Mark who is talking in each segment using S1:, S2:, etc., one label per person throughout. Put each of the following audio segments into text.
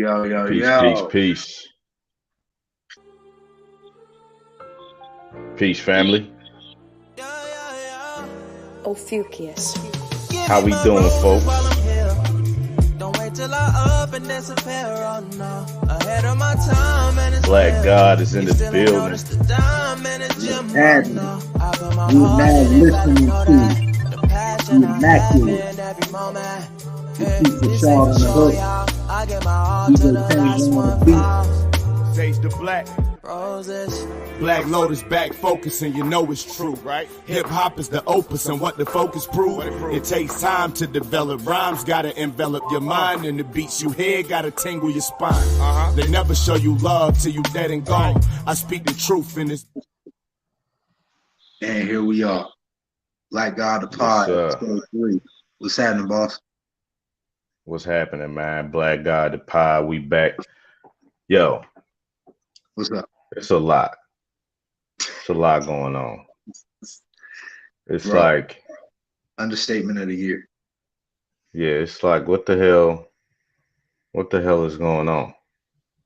S1: Yo, yo,
S2: Peace, peace,
S1: yo.
S2: peace. Peace, family.
S3: Ophiuchus.
S2: How we doing, folks?
S4: Don't wait till I up and disappear, oh no. Ahead of my time and it's
S2: Black God is in
S4: you
S2: the
S4: still ain't
S2: building.
S4: noticed the dime in the gym, oh
S1: Happening.
S4: no. I put my
S1: You are
S4: heart
S1: now
S4: in it, gotta
S1: listening
S4: know
S1: to
S4: that. The passion
S1: the
S4: I have
S1: immaculate,
S4: in every moment.
S1: the
S4: Hey,
S1: Keith
S4: this
S1: Shaw
S4: ain't
S1: on
S4: for
S1: the
S4: show,
S1: hook,
S4: y'all. I get my all to
S1: DJ
S4: the
S1: Kenny
S4: last
S1: on the
S4: one
S1: beat.
S4: falls.
S5: Sage the Black.
S4: Roses.
S5: Black Lotus back focusing, you know it's true, right? Hip hop is the opus and what the focus prove. It takes time to develop rhymes, gotta envelop your mind, and the beats you hear gotta tingle your spine. They never show you love till you dead and gone. I speak the truth in this.
S1: And here we are. BlackGod
S2: Yes,
S1: ThePod,
S2: sir.
S1: episode 3. What's happening, boss?
S2: What's happening, man? BlackGod ThePod, we back. Yo,
S1: What's up?
S2: it's a lot. It's a lot going on. It's
S1: Bro.
S2: like,
S1: Understatement of the year.
S2: yeah, it's like, what the hell? What the hell is going on?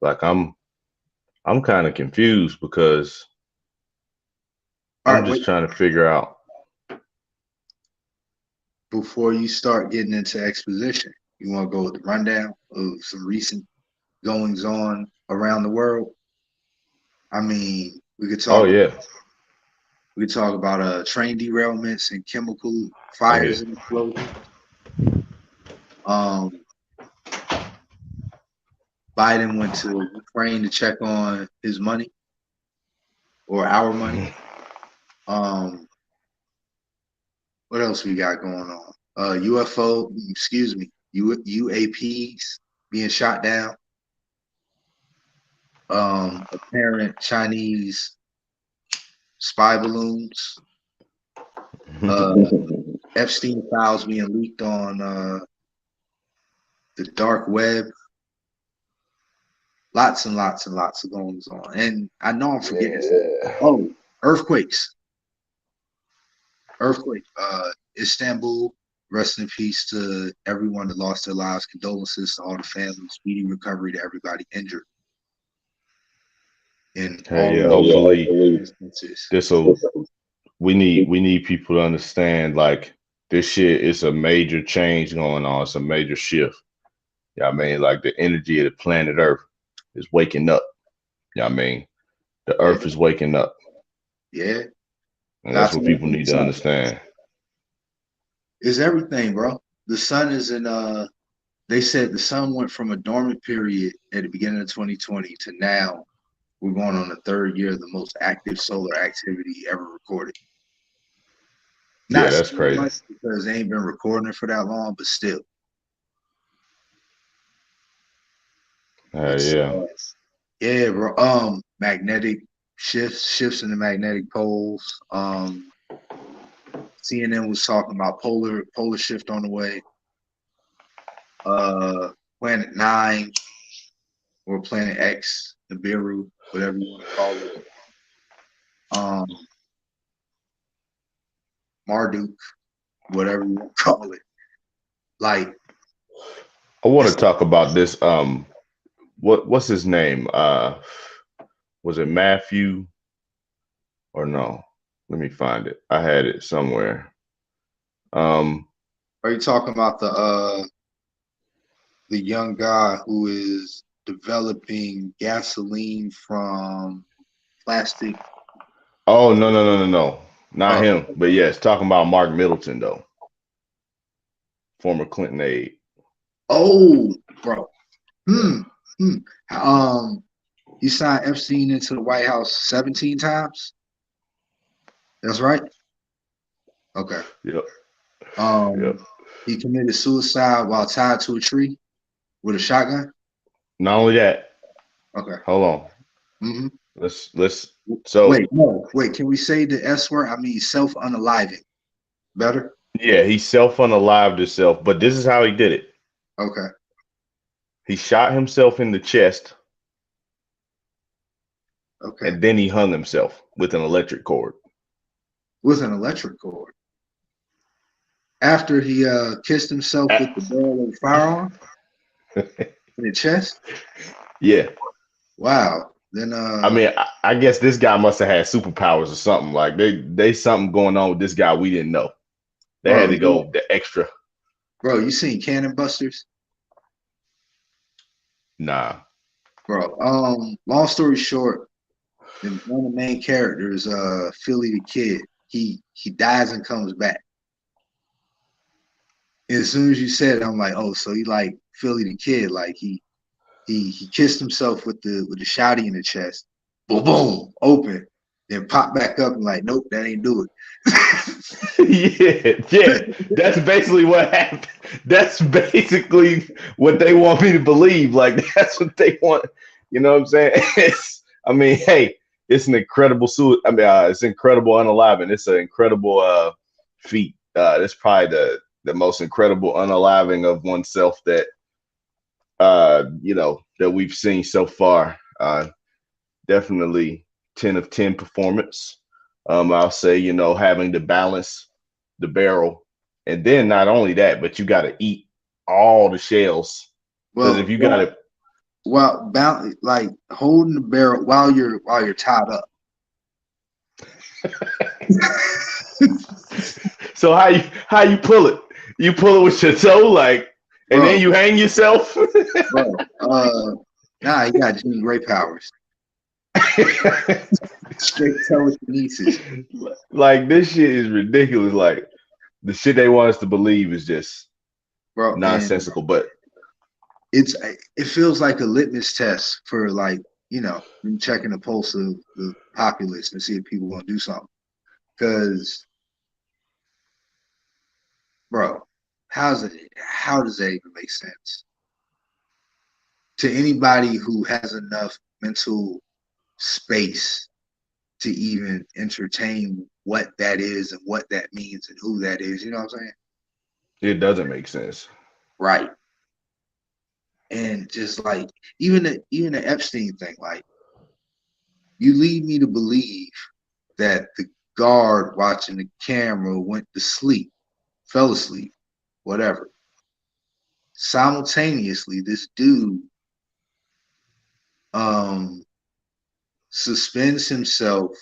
S2: Like, I'm kind of confused because
S1: All
S2: I'm
S1: right,
S2: just
S1: wait.
S2: trying to figure out.
S1: Before you start getting into exposition, you want to go with the rundown of some recent goings on around the world? I mean, we could
S2: Oh
S1: talk.
S2: yeah,
S1: We could talk about train derailments and chemical
S2: I'm here.
S1: fires and explosions. Biden went to Ukraine to check on his money or our money. What else we got going on? UAPs being shot down. Apparent Chinese spy balloons. Epstein files being leaked on the dark web. Lots and lots and lots of goings on. And I know I'm forgetting something. Oh, earthquakes. Istanbul, rest in peace to everyone that lost their lives. Condolences to all the families. Speedy recovery to everybody injured. In all
S2: Yeah,
S1: of those
S2: hopefully
S1: instances.
S2: we need people to understand, like, this shit is a major change going on. It's a major shift. Yeah, I mean, like, the energy of the planet Earth is waking up. Yeah, I mean, the Earth is waking up.
S1: Yeah.
S2: And that's what people need to understand.
S1: It's everything, bro. The sun is in they said the sun went from a dormant period at the beginning of 2020 to now we're going on the third year of the most active solar activity ever recorded.
S2: Yeah, that's crazy.
S1: Much because they ain't been recording it for that long, but still.
S2: Yeah.
S1: Yeah, bro. Magnetic shifts in the magnetic poles. CNN was talking about polar shift on the way. Planet 9 or Planet X, Nibiru, whatever you want to call it. Marduk, whatever you want to call it. Like,
S2: I want to talk about this. What's his name? Was it Matthew or no? Let me find it. I had it somewhere.
S1: Are you talking about the young guy who is developing gasoline from plastic?
S2: Oh, no. Not him. But yes, talking about Mark Middleton, though. Former Clinton aide.
S1: Oh, bro. He signed Epstein into the White House 17 times. That's right. Okay.
S2: Yep.
S1: He committed suicide while tied to a tree with a shotgun.
S2: Not only that.
S1: Okay.
S2: Hold on.
S1: Mm-hmm.
S2: Let's. So
S1: wait. Can we say the S word? I mean, self-unaliving. Better.
S2: Yeah, he self-unalived himself, but this is how he did it.
S1: Okay.
S2: He shot himself in the chest.
S1: Okay.
S2: And then he hung himself with an electric cord.
S1: With an electric cord. After he kissed himself with the barrel of the firearm? In the chest?
S2: Yeah.
S1: Wow. Then
S2: I mean, I guess this guy must have had superpowers or something. Like they something going on with this guy we didn't know. They had to go the extra.
S1: Bro, you seen Cannon Busters?
S2: Nah.
S1: Bro, long story short, one of the main characters, Philly the Kid, he dies and comes back. And as soon as you said it, I'm like, oh, so he like Philly the Kid, like he kissed himself with the shouty in the chest, boom, boom, open, then pop back up and like, nope, that ain't do it.
S2: yeah. That's basically what happened. That's basically what they want me to believe. Like that's what they want. You know what I'm saying? I mean, hey, it's an incredible suit. I mean, it's incredible unaliving. It's an incredible feat. It's probably the most incredible unaliving of oneself that that we've seen so far. Definitely 10 of 10 performance. I'll say, having to balance the barrel. And then not only that, but you got to eat all the shells. Because if you got to.
S1: Well, like holding the barrel while you're tied up.
S2: So how you pull it? You pull it with your toe, like, and then you hang yourself?
S1: Nah, you got Jean Grey powers. Straight telekinesis.
S2: Like this shit is ridiculous. Like the shit they want us to believe is just nonsensical. But
S1: it feels like a litmus test for like checking the pulse of the populace and see if people want to do something. Because, bro, how does that even make sense to anybody who has enough mental space to even entertain what that is and what that means and who that is? You know what I'm saying?
S2: It doesn't make sense,
S1: right? And just like even the Epstein thing, like you lead me to believe that the guard watching the camera went to sleep, fell asleep, whatever. Simultaneously, this dude suspends himself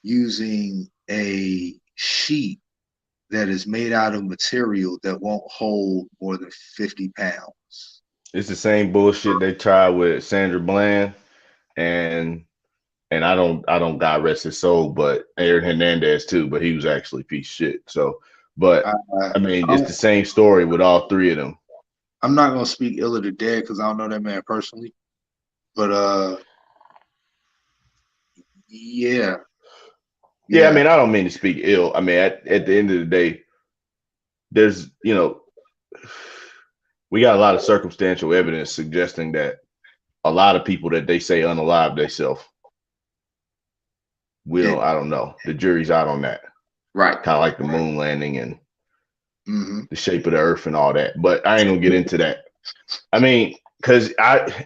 S1: using a sheet that is made out of material that won't hold more than 50 pounds.
S2: It's the same bullshit they tried with Sandra Bland and I don't God rest his soul, but Aaron Hernandez too, but he was actually a piece of shit. So, but I mean, it's the same story with all three of them.
S1: I'm not gonna speak ill of the dead because I don't know that man personally, but yeah.
S2: I mean, I don't mean to speak ill. I mean, at the end of the day, there's we got a lot of circumstantial evidence suggesting that a lot of people that they say unalive themselves. I don't know. The jury's out on that.
S1: Right.
S2: Kind of like the moon landing and the shape of the earth and all that. But I ain't gonna get into that. I mean, because I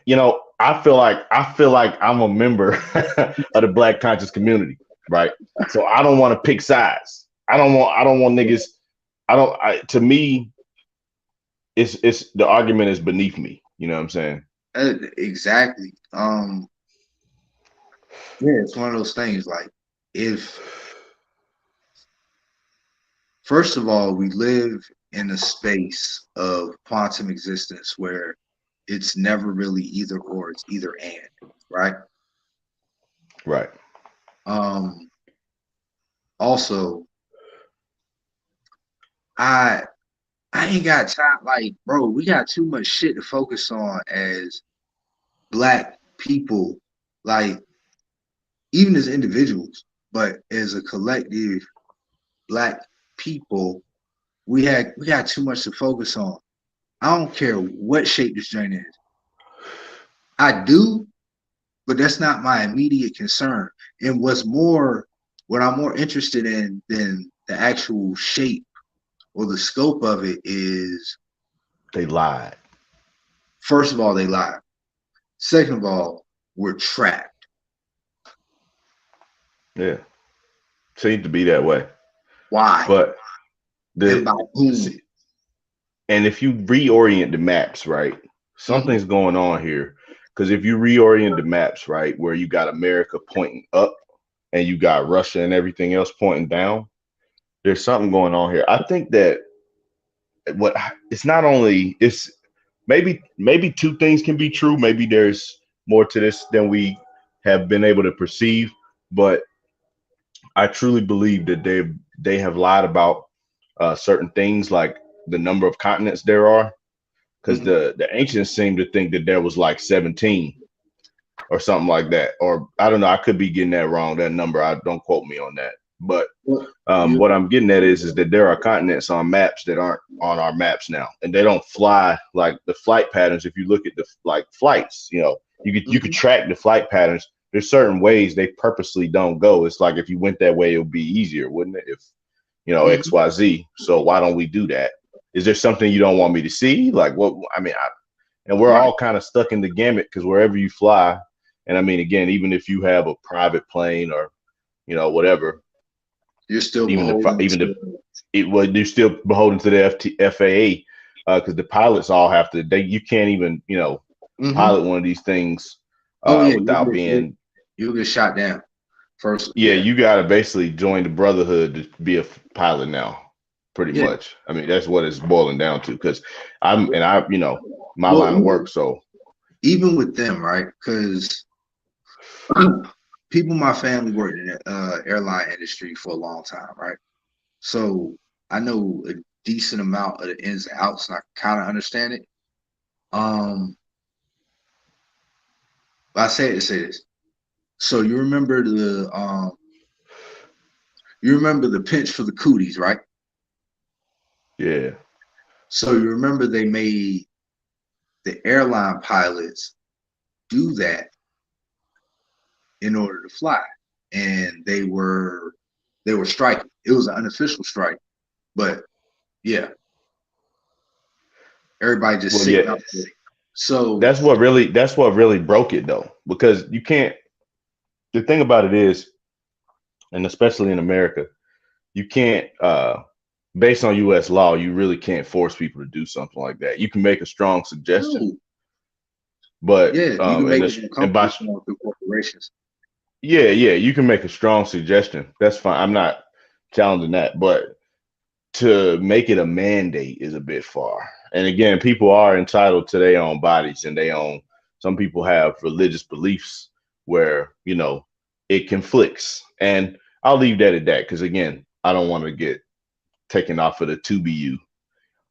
S2: feel like I'm a member of the Black conscious community, right? So I don't want to pick sides. I don't want niggas. To me, it's the argument is beneath me. You know what I'm saying?
S1: Exactly. Yeah, it's one of those things. Like, first of all, we live in a space of quantum existence where it's never really either or, it's either and, right?
S2: Right.
S1: Also, I ain't got time. Like, bro, we got too much shit to focus on as Black people, like even as individuals, but as a collective Black people, we got too much to focus on. I don't care what shape this joint is. I do, but that's not my immediate concern. And what I'm more interested in than the actual shape or the scope of it is
S2: they lied.
S1: First of all, they lied. Second of all, we're trapped.
S2: Yeah. Seems to be that way.
S1: Why?
S2: But
S1: and by whom?
S2: And if you reorient the maps, right? something's going on here. Because if you reorient the maps, right, where you got America pointing up and you got Russia and everything else pointing down, there's something going on here. I think that what it's not only it's maybe two things can be true. Maybe there's more to this than we have been able to perceive, but I truly believe that they have lied about certain things like the number of continents there are, because
S1: Mhm.
S2: the ancients seem to think that there was like 17 or something like that, or I don't know. I could be getting that wrong. That number, I don't quote me on that, but
S1: Well,
S2: what I'm getting at is that there are continents on maps that aren't on our maps now, and they don't fly like the flight patterns. If you look at the like flights, you could
S1: mhm,
S2: track the flight patterns. There's certain ways they purposely don't go. It's like if you went that way, it would be easier, wouldn't it? If X,
S1: mhm.
S2: Y, Z. So why don't we do that? Is there something you don't want me to see? Like what? I mean, and we're
S1: Right.
S2: all kind of stuck in the gamut because wherever you fly, and I mean, again, even if you have a private plane or whatever,
S1: You're still
S2: even
S1: beholden
S2: even the
S1: to.
S2: it was you're still beholden to the FAA because the pilots all have to. You can't even
S1: Mhm.
S2: pilot one of these things
S1: Oh yeah,
S2: without being.
S1: you'll get shot down first.
S2: Yeah,
S1: Yeah.
S2: you got to basically join the brotherhood to be a pilot now, pretty
S1: Yeah.
S2: much. I mean, that's what it's boiling down to. Because I my
S1: Well,
S2: line of work. So
S1: even with them, right? Because people in my family worked in the airline industry for a long time, right? So I know a decent amount of the ins and outs, and I kind of understand it. Um, but I say it to say this. So you remember the pinch for the cooties, right?
S2: yeah,
S1: So you remember they made the airline pilots do that in order to fly, and they were striking. It was an unofficial strike, but yeah, everybody just
S2: well,
S1: sitting
S2: yeah,
S1: up there. So
S2: that's what really broke it though, because you can't. The thing about it is, and especially in America, you can't. Based on U.S. law, you really can't force people to do something like that. You can make a strong suggestion,
S1: no,
S2: but
S1: yeah, you can
S2: and
S1: make it
S2: this and
S1: uncomfortable
S2: by
S1: for them through corporations.
S2: yeah, you can make a strong suggestion. That's fine. I'm not challenging that, but to make it a mandate is a bit far. And again, people are entitled to their own bodies and they own. Some people have religious beliefs where it conflicts, and I'll leave that at that because again, I don't want to get taken off of the to be you.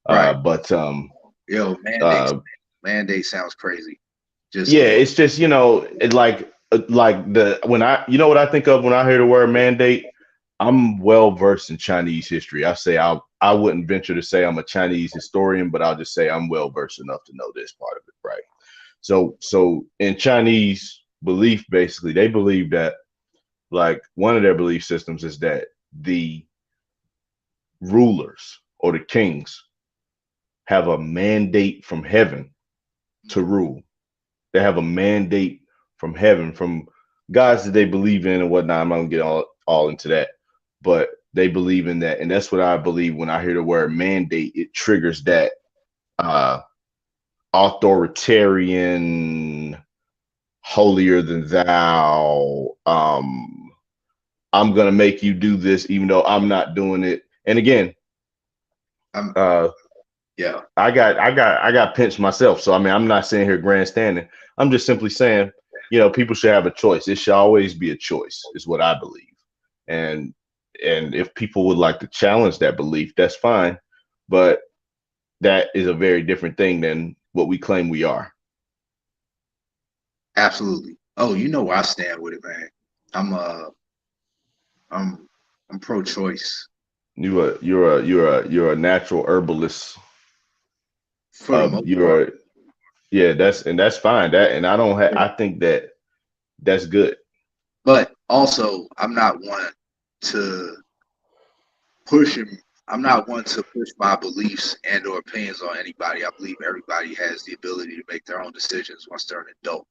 S1: Right.
S2: But
S1: Yo, mandate.
S2: uh,
S1: Mandate sounds crazy. Just
S2: yeah,
S1: kidding.
S2: it's just it like the when I what I think of when I hear the word mandate. I'm well versed in Chinese history. I wouldn't venture to say I'm a Chinese historian, but I'll just say I'm well versed enough to know this part of it, right? So in Chinese belief, basically, they believe that like one of their belief systems is that the rulers or the kings have a mandate from heaven to rule. They have a mandate from heaven, from gods that they believe in and whatnot. I'm not gonna get all into that, but they believe in that, and that's what I believe when I hear the word mandate. It triggers that uh, authoritarian, holier than thou. I'm gonna make you do this, even though I'm not doing it. And again,
S1: I'm
S2: uh,
S1: yeah,
S2: I got pinched myself. So I mean, I'm not sitting here grandstanding. I'm just simply saying, people should have a choice. It should always be a choice, is what I believe. And if people would like to challenge that belief, that's fine. But that is a very different thing than what we claim we are.
S1: absolutely. Oh, you know where I stand with it, man. I'm uh I'm I'm pro-choice
S2: You're a natural herbalist.
S1: for the most part.
S2: You're a, yeah, that's fine. That and I don't have. I think that that's good.
S1: But also, to push him. I'm not one to push my beliefs and or opinions on anybody. I believe everybody has the ability to make their own decisions once they're an adult.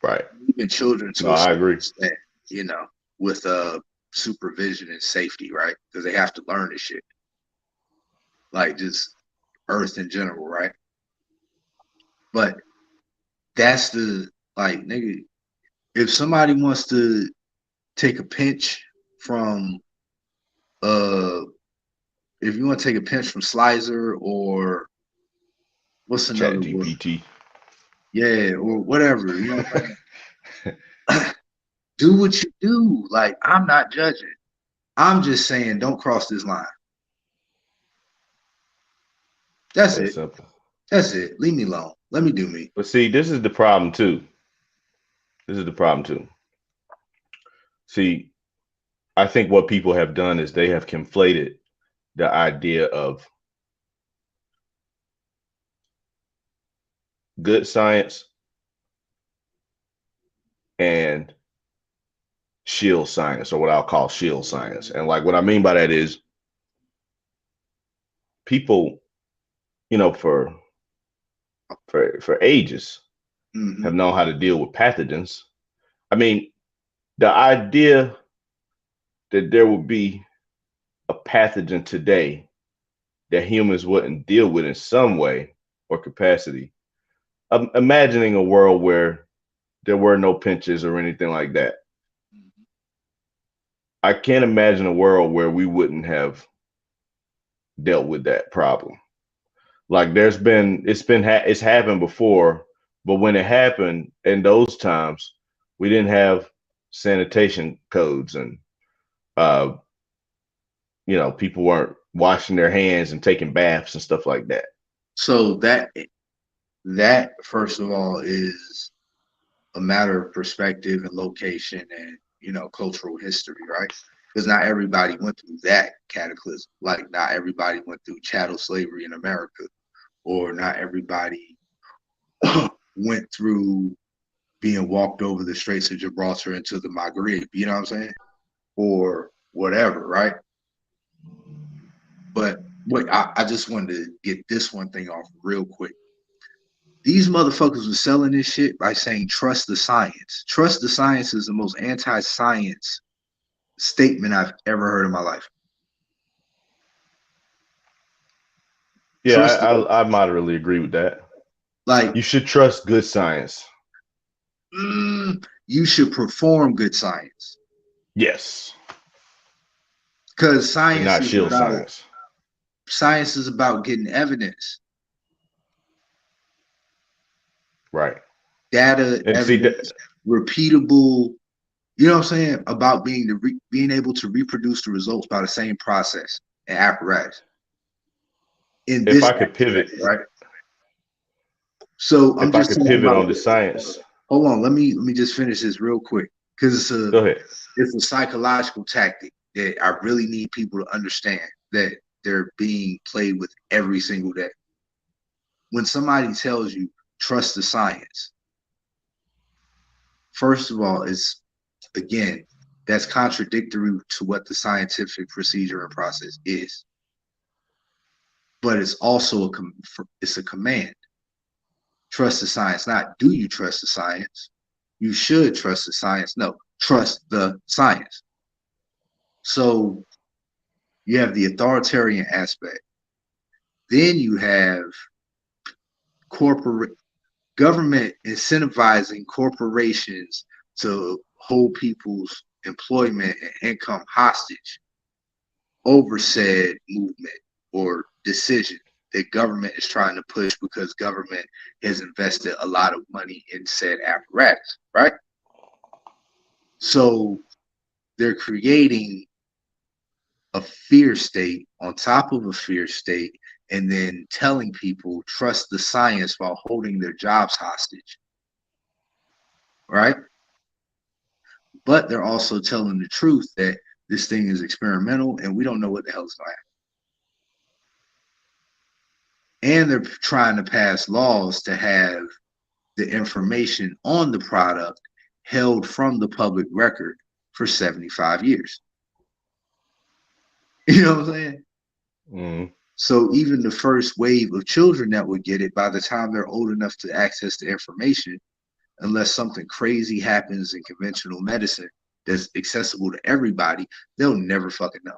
S2: Right.
S1: Even children
S2: No,
S1: to a
S2: I
S1: certain
S2: agree.
S1: extent, with supervision and safety, right? Because they have to learn this shit, like just Earth in general, right? But that's the like, nigga. If somebody wants to take a pinch from, uh, if you want to take a pinch from Slicer or what's
S2: Chat
S1: another word?
S2: GPT.
S1: Yeah, or whatever. You know what I'm saying? Do what you do. Like, I'm not judging. I'm just saying, don't cross this line. That's
S2: That's
S1: it.
S2: simple.
S1: That's it. Leave me alone. Let me do me.
S2: But see, this is the problem too. This is the problem too. See, I think what people have done is they have conflated the idea of good science and shield science, or what I'll call shield science. And like what I mean by that is people, you know, for ages
S1: Mm-hmm.
S2: have known how to deal with pathogens. I mean, the idea that there would be a pathogen today that humans wouldn't deal with in some way or capacity. Imagining a world where there were no pinches or anything like that. I can't imagine a world where we wouldn't have dealt with that problem. Like it's happened before, but when it happened in those times, we didn't have sanitation codes, and uh, people weren't washing their hands and taking baths and stuff like that.
S1: So that first of all is a matter of perspective and location and cultural history, right? Because not everybody went through that cataclysm. Like not everybody went through chattel slavery in America, or not everybody went through being walked over the Straits of Gibraltar into the Maghreb. You know what I'm saying? Or whatever, right? But wait, I just wanted to get this one thing off real quick. These motherfuckers were selling this shit by saying trust the science. Trust the science is the most anti-science statement I've ever heard in my life.
S2: Yeah,
S1: Trust it.
S2: I moderately agree with that.
S1: Like
S2: You should trust good science.
S1: you should perform good science.
S2: Yes.
S1: Because
S2: But not shield
S1: science is about getting evidence.
S2: Right.
S1: Data,
S2: And see that,
S1: evidence, repeatable, you know what I'm saying? About being able to reproduce the results by the same process and apparatus. In
S2: if
S1: this
S2: I could
S1: aspect,
S2: pivot,
S1: right? So I'm
S2: if I
S1: just
S2: could
S1: talking
S2: pivot
S1: about.
S2: on the science.
S1: Hold on, let me just finish this real quick because
S2: Go ahead.
S1: it's a psychological tactic that I really need people to understand that they're being played with every single day. When somebody tells you trust the science, first of all, it's again that's contradictory to what the scientific procedure and process is. But it's also it's a command. Trust the science. Not do you trust the science? You should trust the science. No, trust the science. So you have the authoritarian aspect. Then you have corporate government incentivizing corporations to hold people's employment and income hostage over said movement or decision that government is trying to push because government has invested a lot of money in said apparatus, right? So they're creating a fear state on top of a fear state and then telling people trust the science while holding their jobs hostage, right? But they're also telling the truth that this thing is experimental and we don't know what the hell is going to happen. And they're trying to pass laws to have the information on the product held from the public record for 75 years. You know what I'm saying?
S2: Mm.
S1: So even the first wave of children that would get it, by the time they're old enough to access the information, unless something crazy happens in conventional medicine that's accessible to everybody, they'll never fucking know.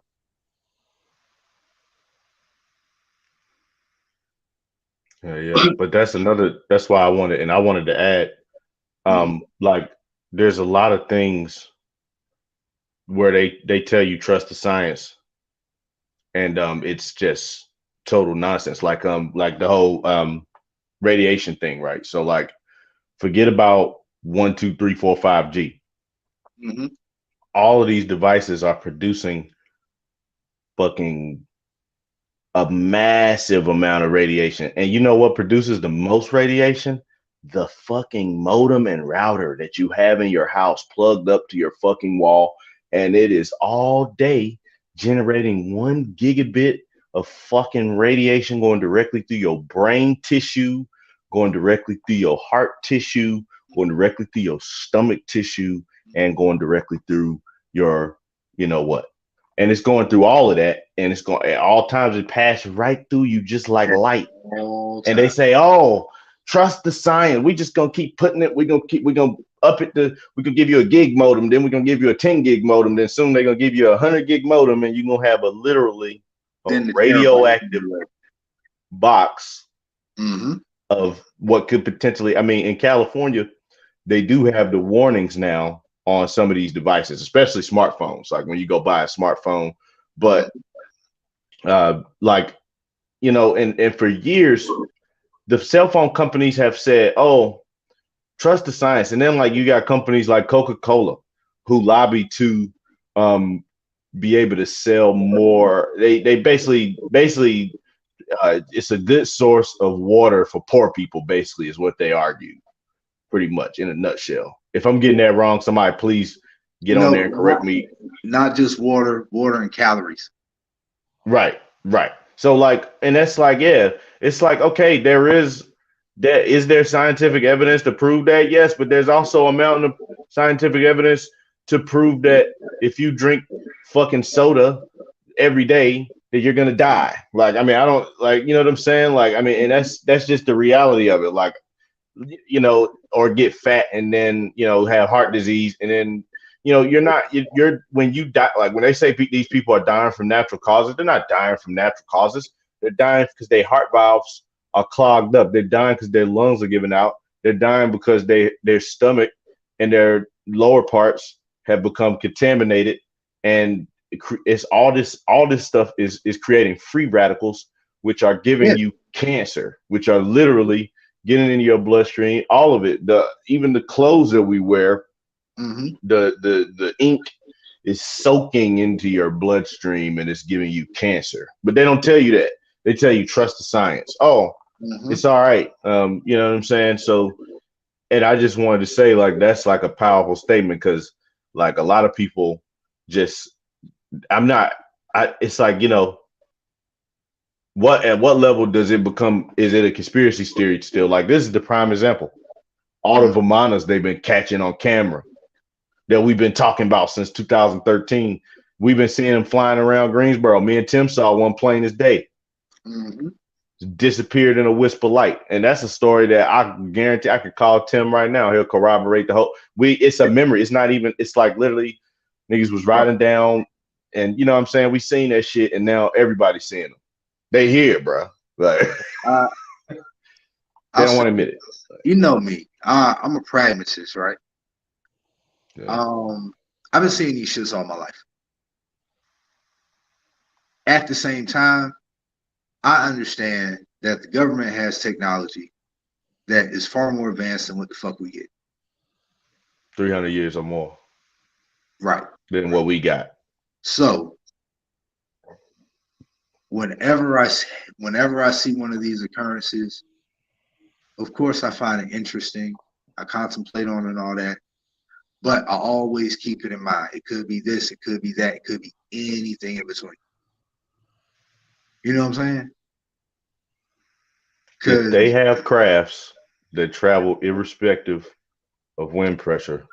S2: Yeah. But that's why I wanted to add,
S1: Mhm.
S2: like there's a lot of things where they tell you trust the science, and it's just total nonsense. Like the whole radiation thing, right? So like forget about 1, 2, 3, 4, 5G.
S1: Mhm.
S2: All of these devices are producing fucking a massive amount of radiation. And you know what produces the most radiation? The fucking modem and router that you have in your house plugged up to your fucking wall. And it is all day generating 1 gigabit of fucking radiation going directly through your brain tissue, going directly through your heart tissue, going directly through your stomach tissue, and going directly through your, you know what, and it's going through all of that, and it's going at all times. It passes right through you, just like
S1: At
S2: light.
S1: all
S2: And they
S1: time.
S2: say, "Oh, trust the science. We just gonna keep putting it. We're gonna up it. We gonna give you a gig modem. Then we're gonna give you a 10 gig modem. Then soon they're gonna give you a 100 gig modem, and you're gonna have a literally a
S1: Then the terabyte.
S2: radioactive box
S1: Mm-hmm.
S2: of what could potentially. I mean, in California, they do have the warnings now on some of these devices, especially smartphones. Like when you go buy a smartphone, but like and for years the cell phone companies have said, "Oh, trust the science," and then like you got companies like Coca-Cola who lobby to um, be able to sell more. They basically it's a good source of water for poor people. Basically, is what they argue, pretty much in a nutshell. If I'm getting that wrong, somebody please get on
S1: No,
S2: there and correct me.
S1: not just water and calories.
S2: Right, right. So like, and that's like, yeah, it's like, okay, there scientific evidence to prove that? Yes, but there's also a mountain of scientific evidence to prove that if you drink fucking soda every day, that you're gonna die. Like, I mean, I don't like, you know what I'm saying? Like, I mean, and that's just the reality of it. Like, or get fat and then have heart disease, and then you're not you're when you die, like when they say these people are dying from natural causes, they're not dying from natural causes. They're dying because their heart valves are clogged up. They're dying because their lungs are giving out. They're dying because their stomach and their lower parts have become contaminated, and it's all this stuff is creating free radicals, which are
S1: Yeah.
S2: giving you cancer, which are literally getting into your bloodstream. All of it, even the clothes that we wear,
S1: Mm-hmm.
S2: the ink is soaking into your bloodstream and it's giving you cancer. But they don't tell you that. They tell you trust the science. Oh,
S1: Mm-hmm.
S2: it's all right. You know what I'm saying? So, and I just wanted to say, like, that's like a powerful statement, because like a lot of people just I'm not it's like, at what level does it become? Is it a conspiracy theory still? Like, this is the prime example. All the Vimanas they've been catching on camera that we've been talking about since 2013. We've been seeing them flying around Greensboro. Me and Tim saw one plain as day.
S1: Mm-hmm.
S2: Disappeared in a wisp of light. And that's a story that I guarantee I could call Tim right now. He'll corroborate the whole. It's a memory. It's not even, it's like literally niggas was riding down, and you know what I'm saying? We seen that shit, and now everybody's seeing them. They here, bro. Like,
S1: Uh,
S2: they
S1: I'll
S2: don't
S1: say,
S2: want to admit it.
S1: you know me. I'm a pragmatist, right?
S2: Yeah.
S1: Um, I've been seeing these shits all my life. At the same time, I understand that the government has technology that is far more advanced than what the fuck we get.
S2: 300 years or more
S1: Right.
S2: than what we got.
S1: So whenever I whenever I see one of these occurrences, of course I find it interesting. I contemplate on it and all that, but I always keep it in mind. It could be this, it could be that, it could be anything in between. You know what I'm saying?
S2: If they
S1: Because
S2: have crafts that travel irrespective of wind pressure,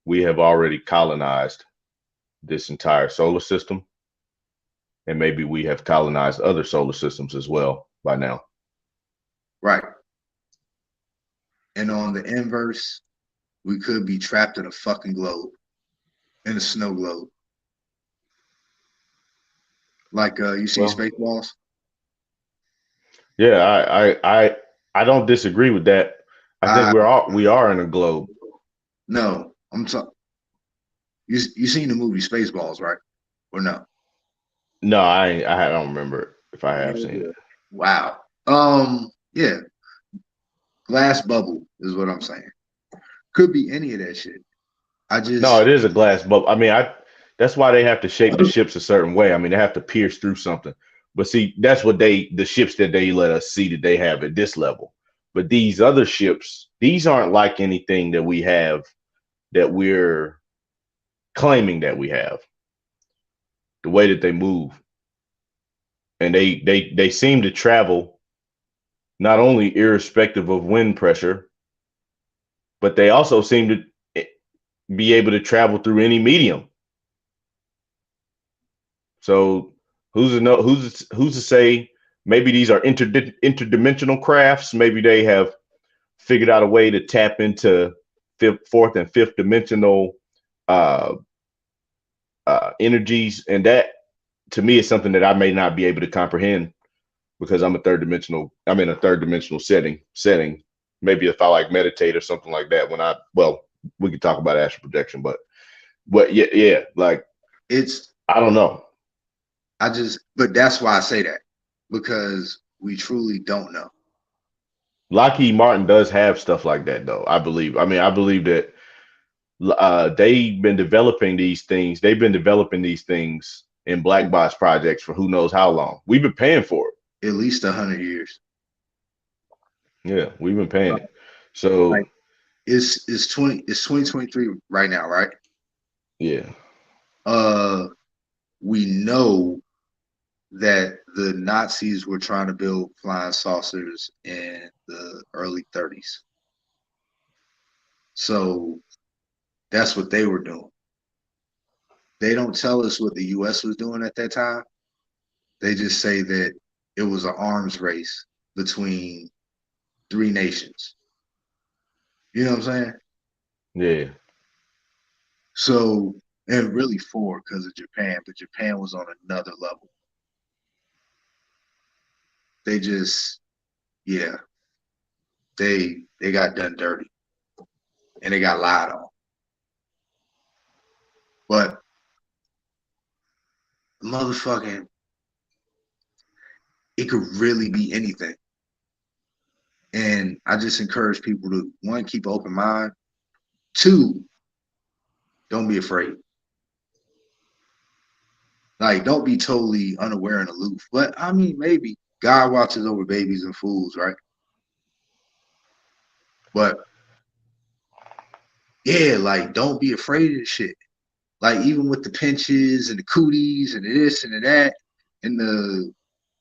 S2: we have already colonized this entire solar system, and maybe we have colonized other solar systems as well by now.
S1: right. And on the inverse, we could be trapped in a fucking globe, in a snow globe. Like you see
S2: Well,
S1: Spaceballs?
S2: Yeah, I don't disagree with that. I think
S1: Uh,
S2: we are in a globe.
S1: no, I'm sorry. You seen the movie Spaceballs, right? Or no?
S2: No, I don't remember if I have seen it.
S1: Wow. Yeah, glass bubble is what I'm saying. Could be any of that shit. I
S2: No,
S1: just
S2: it is a glass bubble. I mean, I that's why they have to shape the ships a certain way. I mean, they have to pierce through something. But see, that's what the ships that they let us see that they have at this level. But these other ships, these aren't like anything that we have that we're claiming that we have. The way that they move, and they seem to travel not only irrespective of wind pressure, but they also seem to be able to travel through any medium. So who's to say maybe these are interdimensional crafts? Maybe they have figured out a way to tap into fourth and fifth dimensional uh, energies, and that to me is something that I may not be able to comprehend because I'm in a third dimensional setting. Maybe if I like meditate or something like that, we could talk about astral projection, but yeah, like
S1: it's
S2: I don't know.
S1: but that's why I say that because we truly don't know.
S2: Lockheed Martin does have stuff like that, though. I believe. I mean, I believe that they've been developing these things. They've been developing these things in black box projects for who knows how long. We've been paying for it.
S1: At least 100 years.
S2: Yeah, we've been paying
S1: Like
S2: it. So
S1: it's 2023 right now, right?
S2: yeah,
S1: Uh, we know that the Nazis were trying to build flying saucers in the early 30s. So that's what they were doing. They don't tell us what the US was doing at that time. They just say that it was an arms race between three nations. You know what I'm saying?
S2: yeah.
S1: So, and really four because of Japan, but Japan was on another level. They just, yeah, they got done dirty and they got lied on. But motherfucking, it could really be anything. And I just encourage people to one, keep an open mind. Two, don't be afraid. Like, don't be totally unaware and aloof. But I mean, maybe God watches over babies and fools, right? But yeah, like, don't be afraid of this shit. Like, even with the pinches and the cooties and the this and the that and the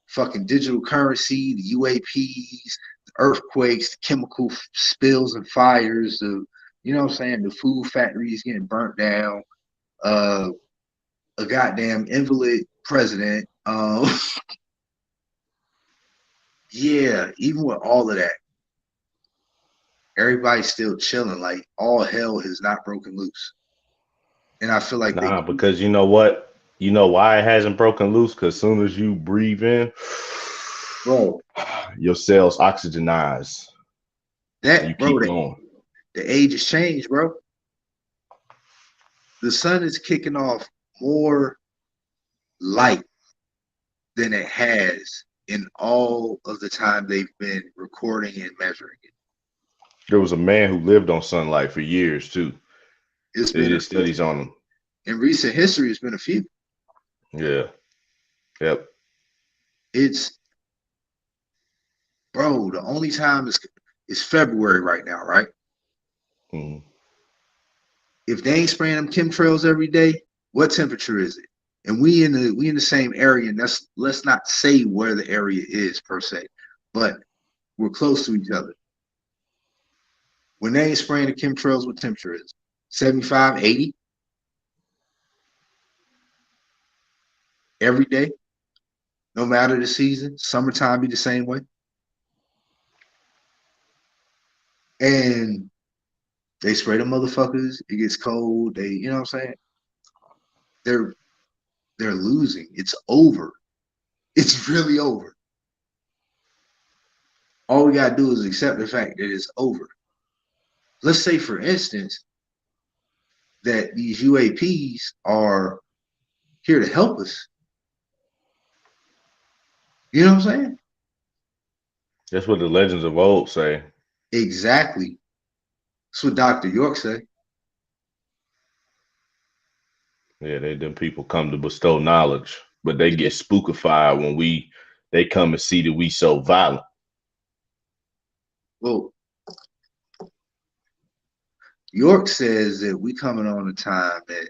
S1: fucking digital currency, the UAPs, the earthquakes, the chemical spills and fires, you know what I'm saying, the food factories getting burnt down, uh, a goddamn invalid president. Yeah, even with all of that, everybody's still chilling. Like all hell has not broken loose, and I feel like they,
S2: Nah, because you know what? You know why it hasn't broken loose? Because as soon as you breathe in,
S1: bro,
S2: your cells oxygenize and you
S1: that bro,
S2: keep going.
S1: the age has changed, bro. The sun is kicking off more light than it has in all of the time they've been recording and measuring it.
S2: There was a man who lived on sunlight for years too.
S1: It's
S2: They
S1: been
S2: did studies on him.
S1: in recent history. It's been a few.
S2: Yeah. Yep.
S1: It's bro. The only time is February right now, right?
S2: Mhm.
S1: If they ain't spraying them chemtrails every day, what temperature is it? And we in the same area, and let's not say where the area is per se, but we're close to each other. When they ain't spraying the chemtrails, what temperature is it? 75, 80 every day, no matter the season. Summertime be the same way. And they spray the motherfuckers. It gets cold. They, you know what I'm saying? They're they're losing. It's over. It's really over. All we gotta do is accept the fact that it's over. Let's say, for instance, that these UAPs are here to help us. You know what I'm saying?
S2: That's what the legends of old say.
S1: Exactly. That's what Dr. York said.
S2: Yeah, them people come to bestow knowledge, but they get spookified when they come and see that we so violent.
S1: Well, York says that we coming on a time that,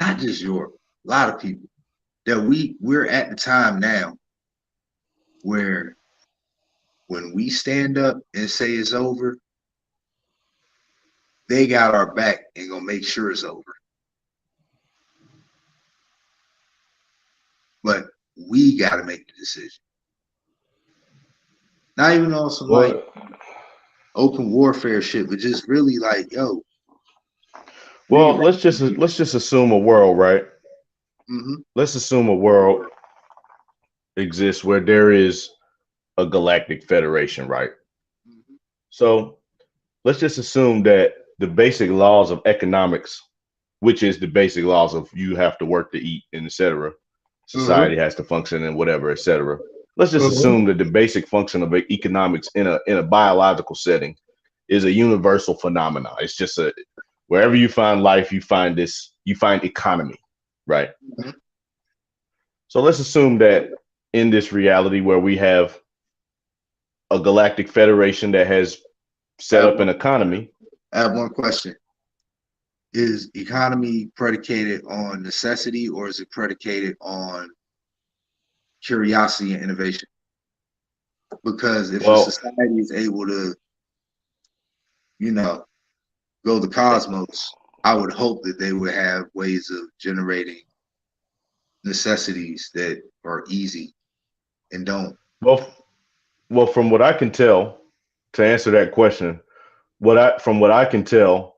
S1: not just York, a lot of people, that we're at the time now where when we stand up and say it's over, they got our back and gonna make sure it's over. But we gotta make the decision. Not even on some like open warfare shit, but just really like, yo.
S2: Well, let's just assume a world, right?
S1: Mm-hmm.
S2: Let's assume a world exists where there is a galactic federation, right?
S1: Mm-hmm.
S2: So let's just assume that the basic laws of economics, which is the basic laws of you have to work to eat and etc. Society has to function and whatever, etc. Let's just assume that the basic function of economics in a biological setting is a universal phenomenon. It's just wherever you find life, you find economy, right?
S1: Mm-hmm.
S2: So let's assume that in this reality where we have a galactic federation that has set up an economy.
S1: I have one question. Is economy predicated on necessity, or is it predicated on curiosity and innovation? Because if a society is able to, go the cosmos, I would hope that they would have ways of generating necessities that are easy and don't.
S2: Well, from what I can tell, to answer that question, from what I can tell,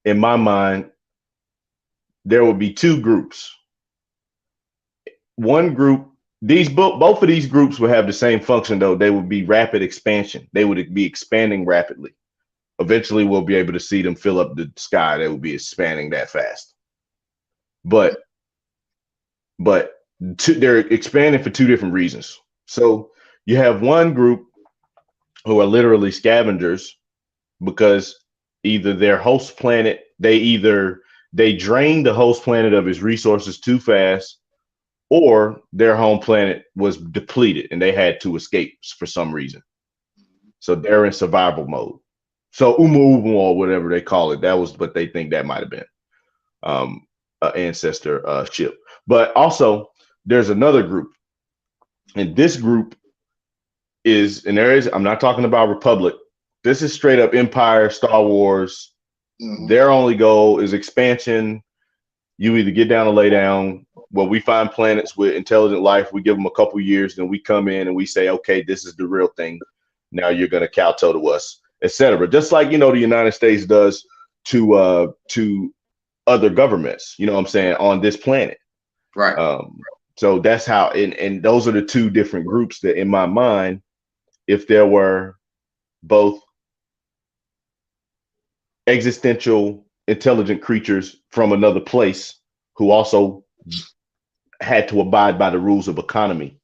S2: in my mind, there would be two groups. One group, both of these groups would have the same function, though. They would be rapid expansion. They would be expanding rapidly. Eventually, we'll be able to see them fill up the sky. They will be expanding that fast. But they're expanding for two different reasons. So you have one group who are literally scavengers, because either their host planet, they drained the host planet of its resources too fast, or their home planet was depleted and they had to escape for some reason. So they're in survival mode. So Umu or whatever they call it, that was what they think that might have been, an ancestor ship. But also there's another group, and this group I'm not talking about Republic. This is straight up Empire, Star Wars. Mm-hmm. Their only goal is expansion. You either get down or lay down. Well, we find planets with intelligent life. We give them a couple years, then we come in and we say, okay, this is the real thing. Now you're going to kowtow to us, etc. Just like, the United States does to other governments, you know what I'm saying, on this planet.
S1: Right.
S2: So that's how, and those are the two different groups that, in my mind, if there were both existential intelligent creatures from another place who also had to abide by the rules of economy.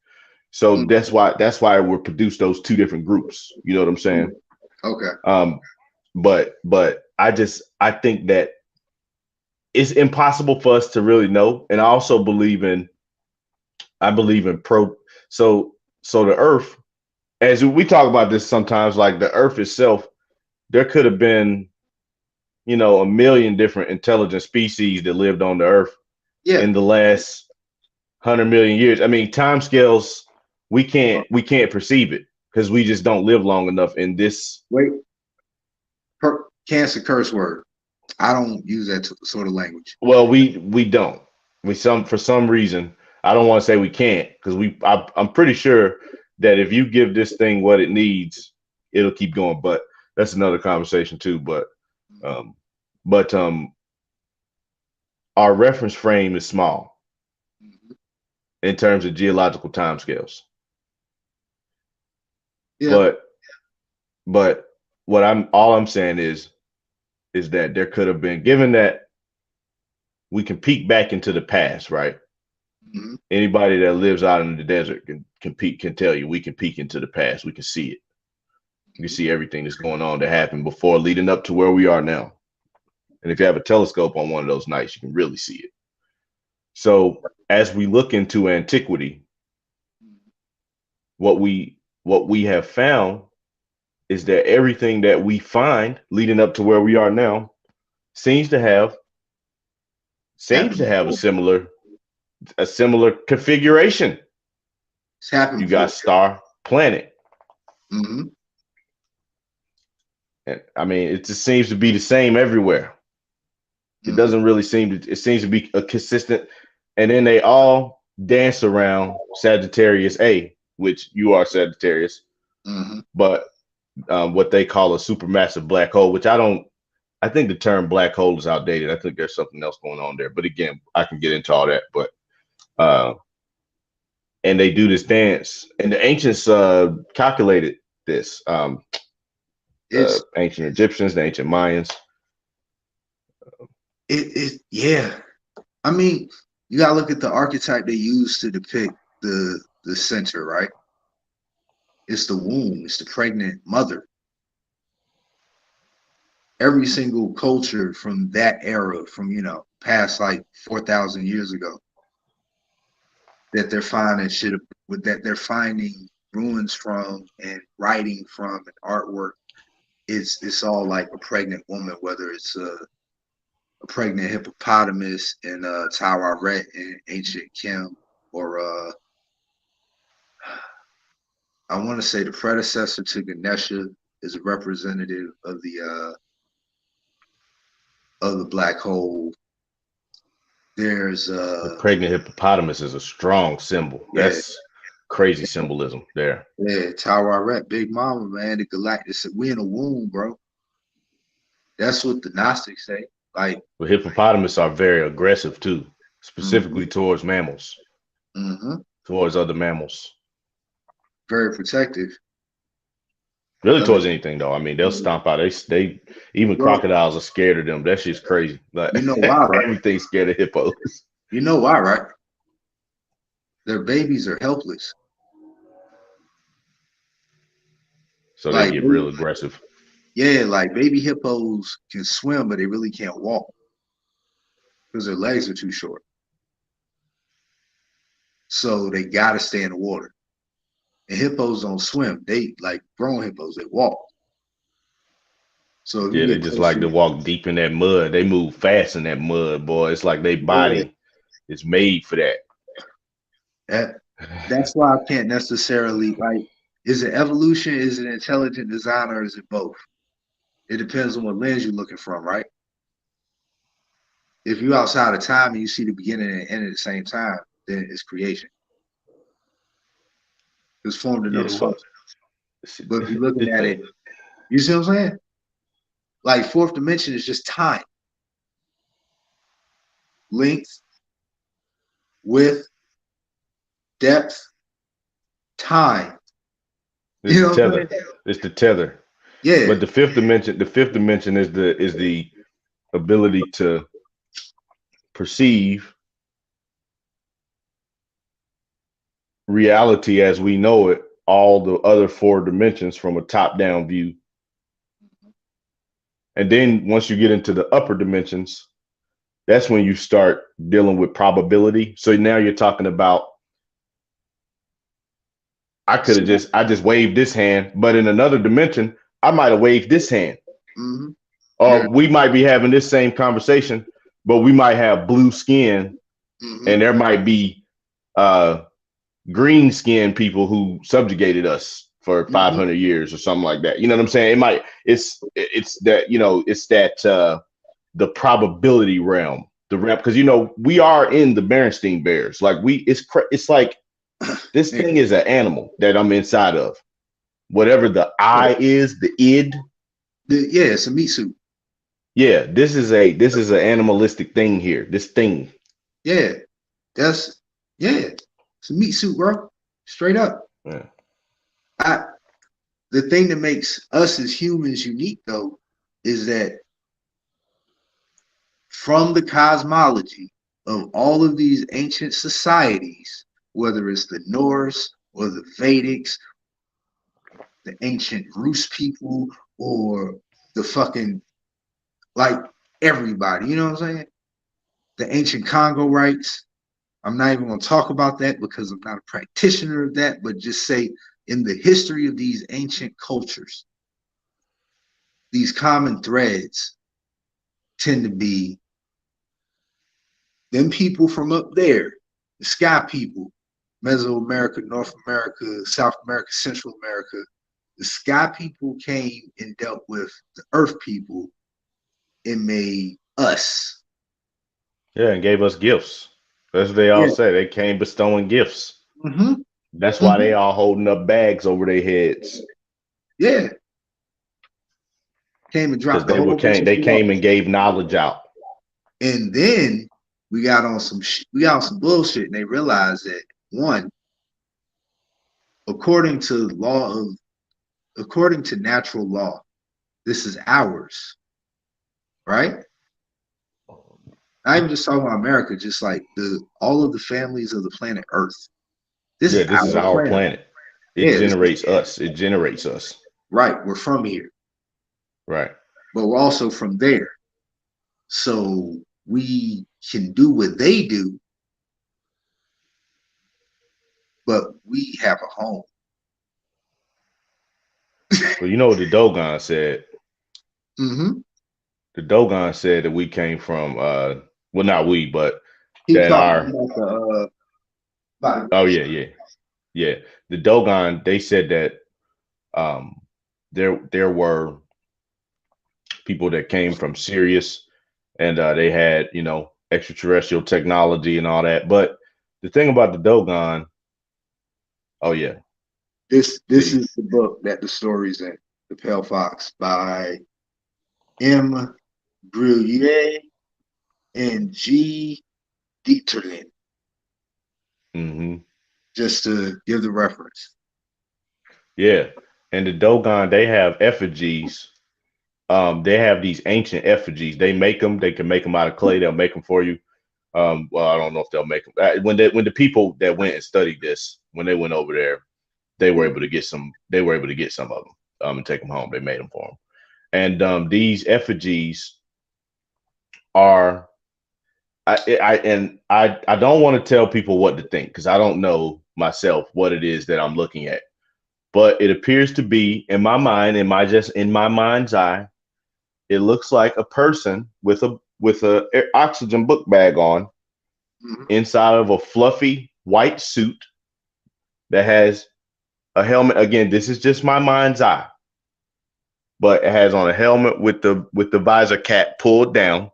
S2: So that's why we produced those two different groups. You know what I'm saying?
S1: Okay.
S2: But I think that it's impossible for us to really know. And I also believe in so the earth, as we talk about this sometimes, like the earth itself, there could have been, a million different intelligent species that lived on the earth in the last 100 million years. I mean, time scales, we can't perceive it because we just don't live long enough in this.
S1: Wait, cancer curse word. I don't use that sort of language.
S2: Well, we don't. For some reason, I don't want to say we can't, because I'm pretty sure that if you give this thing what it needs, it'll keep going. But that's another conversation too. But our reference frame is small in terms of geological timescales.
S1: Yeah.
S2: But all I'm saying is that there could have been, given that we can peek back into the past, right?
S1: Mhm.
S2: Anybody that lives out in the desert can tell you we can peek into the past. We can see it. You can see everything that's going on that happened before, leading up to where we are now. And if you have a telescope on one of those nights, you can really see it. So as we look into antiquity, what we have found is that everything that we find leading up to where we are now seems to have a similar configuration.
S1: It's happened
S2: You
S1: before.
S2: got star, planet.
S1: Mm-hmm.
S2: And I mean, it just seems to be the same everywhere. It doesn't really seem to, it seems to be a consistent, and then they all dance around Sagittarius A, which you are Sagittarius,
S1: Mm-hmm.
S2: but what they call a supermassive black hole, which I think the term black hole is outdated. I think there's something else going on there. But again, I can get into all that. But and they do this dance, and the ancients calculated this. Ancient Egyptians, the ancient Mayans.
S1: Yeah. I mean, you gotta look at the archetype they use to depict the center, right? It's the womb, it's the pregnant mother. Every single culture from that era, from past like 4,000 years ago, that they're finding that they're finding ruins from and writing from and artwork, it's all like a pregnant woman, whether it's a pregnant hippopotamus in Tawaret in ancient Kim, or I want to say the predecessor to Ganesha is a representative of the black hole. There's
S2: The pregnant hippopotamus is a strong symbol.
S1: yeah,
S2: That's crazy symbolism there.
S1: yeah, Tawaret, Big Mama, man, the Galactic. We in a womb, bro. That's what the Gnostics say. Like,
S2: But hippopotamus are very aggressive too, specifically towards mammals, towards other mammals.
S1: Very protective.
S2: Really towards anything though. I mean, they'll stomp out. They even
S1: Bro,
S2: crocodiles are scared of them. That shit's crazy. Like
S1: you know why, right?
S2: everything's scared of hippos.
S1: You know why, right? Their babies are helpless.
S2: So they get real aggressive.
S1: Yeah, like baby hippos can swim, but they really can't walk because their legs are too short. So they gotta stay in the water. And hippos don't swim. They, like grown hippos, they walk. So if
S2: Yeah,
S1: you
S2: they
S1: get
S2: just
S1: close
S2: like
S1: to
S2: to walk deep in that mud. They move fast in that mud, boy. It's like their body is made for that.
S1: that's why I can't necessarily, like, is it evolution, is it intelligent design, or is it both? It depends on what lens you're looking from, right? If you're outside of time and you see the beginning and end at the same time, then it's creation. It was formed in those
S2: Well,
S1: but if you're looking at it, you see what I'm saying? Like fourth dimension is just time, length, width, depth, time.
S2: It's the tether. It's the tether.
S1: Yeah.
S2: But the fifth dimension is the ability to perceive reality as we know it, all the other four dimensions from a top-down view. And then once you get into the upper dimensions, that's when you start dealing with probability. So now you're talking about, I just waved this hand, but in another dimension, I might have waved this hand. Or we might be having this same conversation, but we might have blue skin, and there might be green skinned people who subjugated us for 500 years or something like that. You know what I'm saying? It's that, it's that the probability realm, the realm, because we are in the Berenstain Bears. Like it's like this thing is an animal that I'm inside of. Whatever the I is, the id.
S1: It's a meat suit.
S2: Yeah, this is an animalistic thing here. This thing.
S1: Yeah, it's a meat suit, bro. Straight up.
S2: Yeah.
S1: the thing that makes us as humans unique, though, is that from the cosmology of all of these ancient societies, whether it's the Norse or the Vedics, the ancient Rus people, or the fucking, like, everybody, you know what I'm saying? The ancient Congo rights. I'm not even going to talk about that because I'm not a practitioner of that, but just say in the history of these ancient cultures, these common threads tend to be them people from up there, the sky people, Mesoamerica, North America, South America, Central America. The sky people came and dealt with the earth people and made us.
S2: Yeah, and gave us gifts. That's what they all say. They came bestowing gifts.
S1: Mm-hmm.
S2: That's why they all holding up bags over their heads.
S1: Yeah. Came and dropped the whole bunch of
S2: they came and gave knowledge out.
S1: And then we got on some bullshit, and they realized that, one, according to natural law, this is ours, right? Not even just talking about America, just like all of the families of the planet Earth.
S2: This is our planet. It generates us. It generates us.
S1: Right. We're from here.
S2: Right.
S1: But we're also from there. So we can do what they do, but we have a home.
S2: Well, you know what the Dogon said?
S1: Mm-hmm.
S2: The Dogon said that we came from, well, not we, but
S1: He
S2: that
S1: talked
S2: our...
S1: about
S2: oh, yeah. The Dogon, they said that there were people that came from Sirius, and they had, extraterrestrial technology and all that. But the thing about the Dogon,
S1: this is the book that the story's in, The Pale Fox, by M. Bruyere and G. Dieterlen.
S2: Mm-hmm.
S1: Just to give the reference.
S2: Yeah. And the Dogon, they have effigies. They have these ancient effigies. They make them. They can make them out of clay. They'll make them for you. Well, I don't know if they'll make them. When the people that went and studied this, when they went over there, they were able to get some. They were able to get some of them and take them home. They made them for them. And these effigies are. I don't want to tell people what to think because I don't know myself what it is that I'm looking at. But it appears to be, in my mind, in my mind's eye, it looks like a person with a oxygen book bag on, inside of a fluffy white suit that has a helmet. Again, this is just my mind's eye, but it has on a helmet with the visor cap pulled down,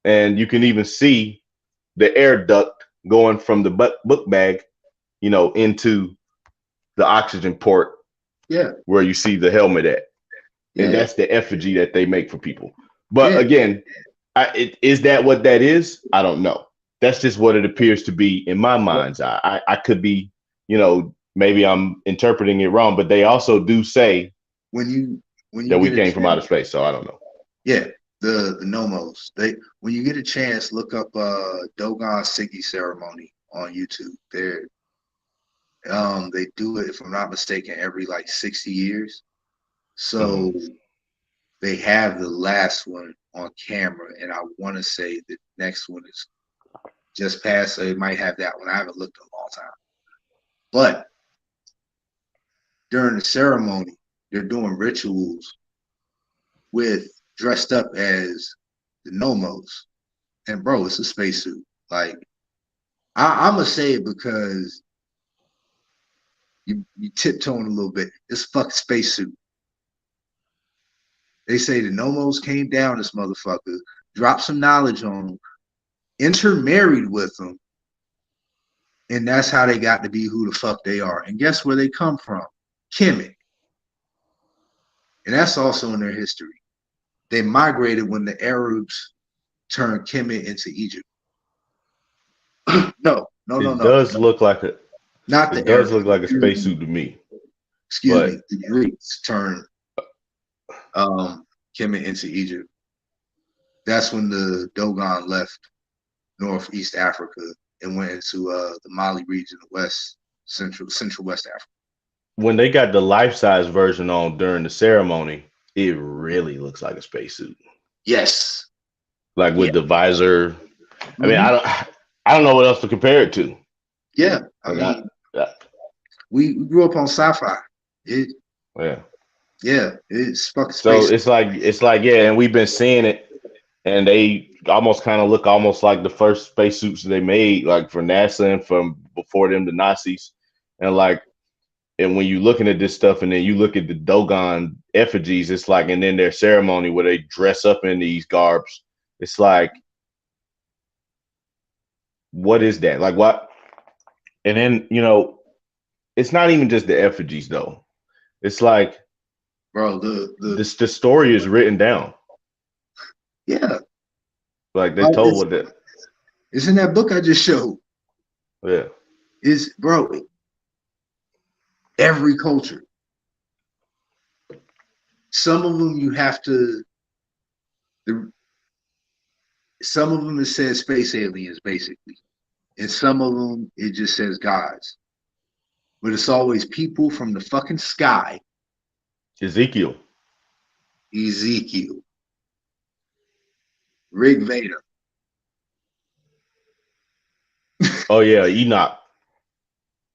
S2: and you can even see the air duct going from the book bag, into the oxygen port, where you see the helmet at. And that's the effigy that they make for people. But again, is that what that is? I don't know. That's just what it appears to be in my mind's eye. I could be, maybe I'm interpreting it wrong, but they also do say
S1: when you
S2: that we came from outer space. So I don't know.
S1: Yeah, the Nomos. When you get a chance, look up Dogon Siggy ceremony on YouTube. They do it, if I'm not mistaken, every like 60 years. So they have the last one on camera, and I want to say the next one is just past, so they might have that one. I haven't looked in a long time. But during the ceremony, they're doing rituals dressed up as the Nomos. And bro, it's a spacesuit. Like, I'm gonna say it because you tiptoeing a little bit. It's a fucking spacesuit. They say the Nomos came down this motherfucker, dropped some knowledge on them, intermarried with them, and that's how they got to be who the fuck they are. And guess where they come from? Kemet. And that's also in their history. They migrated when the Arabs turned Kemet into Egypt. No.
S2: It does look like a
S1: Not the Arabs.
S2: does look like a spacesuit to me.
S1: excuse
S2: But
S1: me, the Greeks turned Kemet into Egypt. That's when the Dogon left Northeast Africa and went into the Mali region of Central West Africa.
S2: when they got the life-size version on during the ceremony, it really looks like a spacesuit.
S1: Yes.
S2: Like with the visor. I mean,
S1: Mhm.
S2: I don't know what else to compare it to.
S1: Yeah. I
S2: Like,
S1: mean, we grew up on sci-fi.
S2: Yeah.
S1: Yeah, it's fucking
S2: So
S1: space.
S2: it's like, yeah, and we've been seeing it, and they almost kind of look almost like the first spacesuits they made, like for NASA and from before them, the Nazis. And like, and when you're looking at this stuff, and then you look at the Dogon effigies, it's like, and then their ceremony where they dress up in these garbs, it's like, what is that? Like what? And then, you know, it's not even just the effigies though. It's like,
S1: Bro,
S2: the story is written down.
S1: yeah.
S2: Like they told
S1: It's,
S2: what that.
S1: it's in that book I just showed.
S2: Yeah.
S1: Is bro, every culture. Some of them you have to. Some of them it says space aliens basically, and some of them it just says gods. But it's always people from the fucking sky.
S2: Ezekiel.
S1: Ezekiel, Rig Veda.
S2: Oh yeah, Enoch.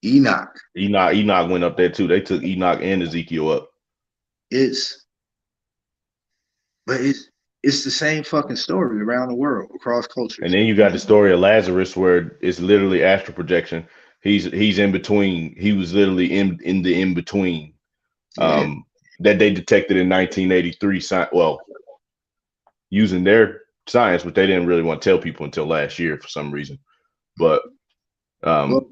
S1: Enoch.
S2: Enoch went up there too. They took Enoch and Ezekiel up.
S1: But it's the same fucking story around the world, across cultures.
S2: And then you got the story of Lazarus, where it's literally astral projection. He's in between. He was literally in the in between.
S1: Yeah.
S2: That they detected in 1983. Well, using their science, but they didn't really want to tell people until last year for some reason. But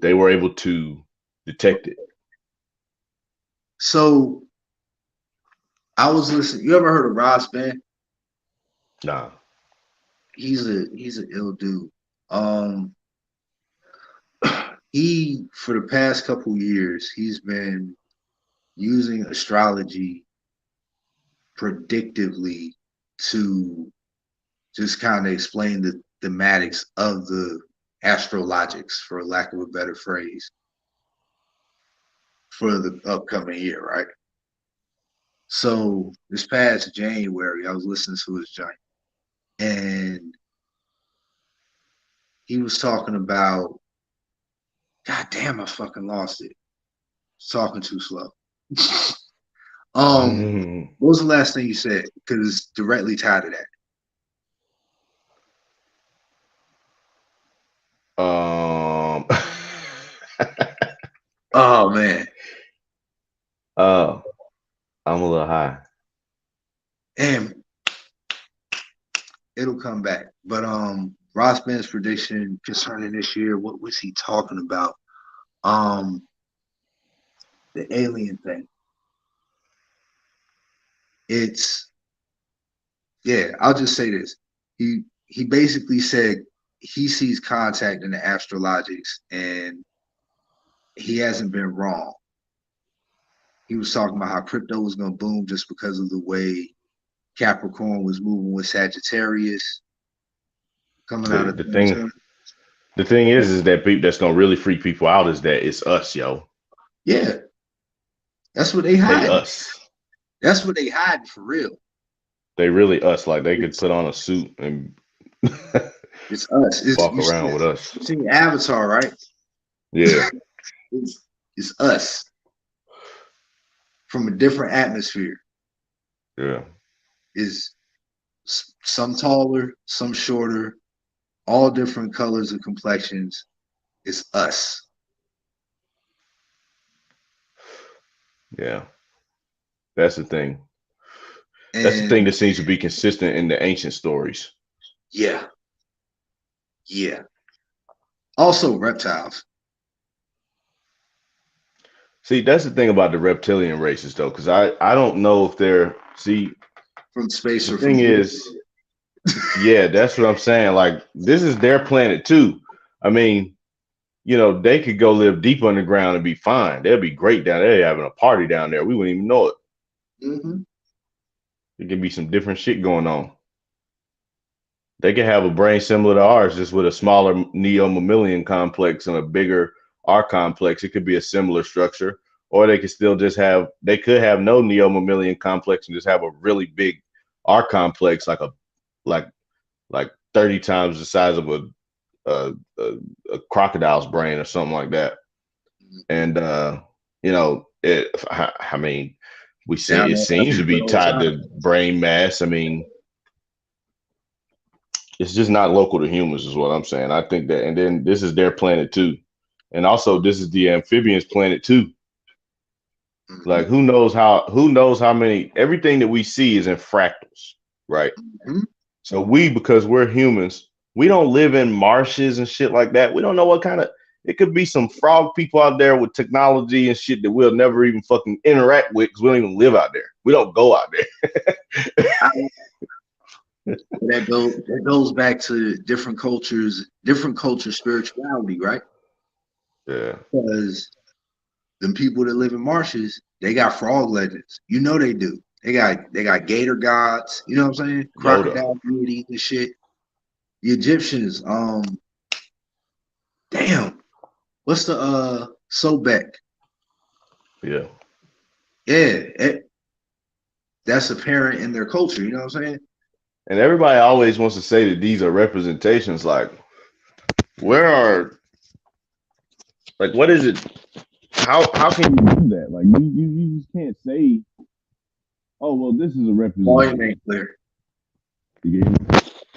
S2: they were able to detect it.
S1: So I was listening. You ever heard of Ross Ben?
S2: Nah.
S1: He's an ill dude. He for the past couple years he's been using astrology predictively to just kind of explain the thematics of the astrologics, for lack of a better phrase, for the upcoming year, right? So this past January, I was listening to his joint, and he was talking about, God damn, I fucking lost it. Talking too slow. What was the last thing you said? Because it's directly tied to that. Oh man.
S2: I'm a little high.
S1: And it'll come back. But Ross Ben's prediction concerning this year, what was he talking about? The alien thing. I'll just say this. He basically said he sees contact in the astrologics, and he hasn't been wrong. He was talking about how crypto was going to boom just because of the way Capricorn was moving with Sagittarius coming out of
S2: The thing is that people that's gonna really freak people out is that it's us, yo.
S1: Yeah, that's what they hide.
S2: Us.
S1: That's what they hide for real.
S2: They really us. Like they could put on a suit and
S1: it's us.
S2: Walk around with us.
S1: You seen Avatar, right?
S2: Yeah.
S1: It's us from a different atmosphere.
S2: Yeah.
S1: Is some taller, some shorter, all different colors and complexions. It's us.
S2: Yeah. That's the thing. That's the thing that seems to be consistent in the ancient stories.
S1: Yeah. Yeah. Also reptiles.
S2: See, that's the thing about the reptilian races, though, because I don't know if they're
S1: from space
S2: the
S1: or
S2: thing
S1: from
S2: is, yeah, that's what I'm saying. Like this is their planet too. I mean, you know, they could go live deep underground and be fine. They'll be great down there. They're having a party down there. We wouldn't even know it.
S1: Mm-hmm.
S2: There could be some different shit going on. They could have a brain similar to ours, just with a smaller neo-mammalian complex and a bigger R complex. It could be a similar structure, or they could still just have. They could have no neo-mammalian complex and just have a really big R complex, like like 30 times the size of a, a crocodile's brain or something like that. And you know, I mean, we see
S1: Down
S2: it
S1: there
S2: seems to
S1: after
S2: be
S1: good old
S2: tied
S1: time.
S2: to brain mass. I mean, it's just not local to humans, is what I'm saying. I think that, and then this is their planet too, and also this is the amphibians' planet too.
S1: Mm-hmm.
S2: Like, who knows how many? Everything that we see is in fractals, right?
S1: Mm-hmm.
S2: So we, because we're humans, we don't live in marshes and shit like that. We don't know what kind of. It could be some frog people out there with technology and shit that we'll never even fucking interact with because we don't even live out there. We don't go out there.
S1: That goes back to different culture spirituality, right?
S2: Yeah.
S1: Because the people that live in marshes, they got frog legends. You know they do. They got gator gods, you know what I'm saying? Crocodile deities and shit. The Egyptians, damn, what's the Sobek?
S2: Yeah.
S1: Yeah, that's apparent in their culture, you know what I'm saying?
S2: And everybody always wants to say that these are representations. Like, what is it? How can you do that? Like, you just can't say, oh, well, this is a representation.
S1: Voice ain't clear.
S2: You get me?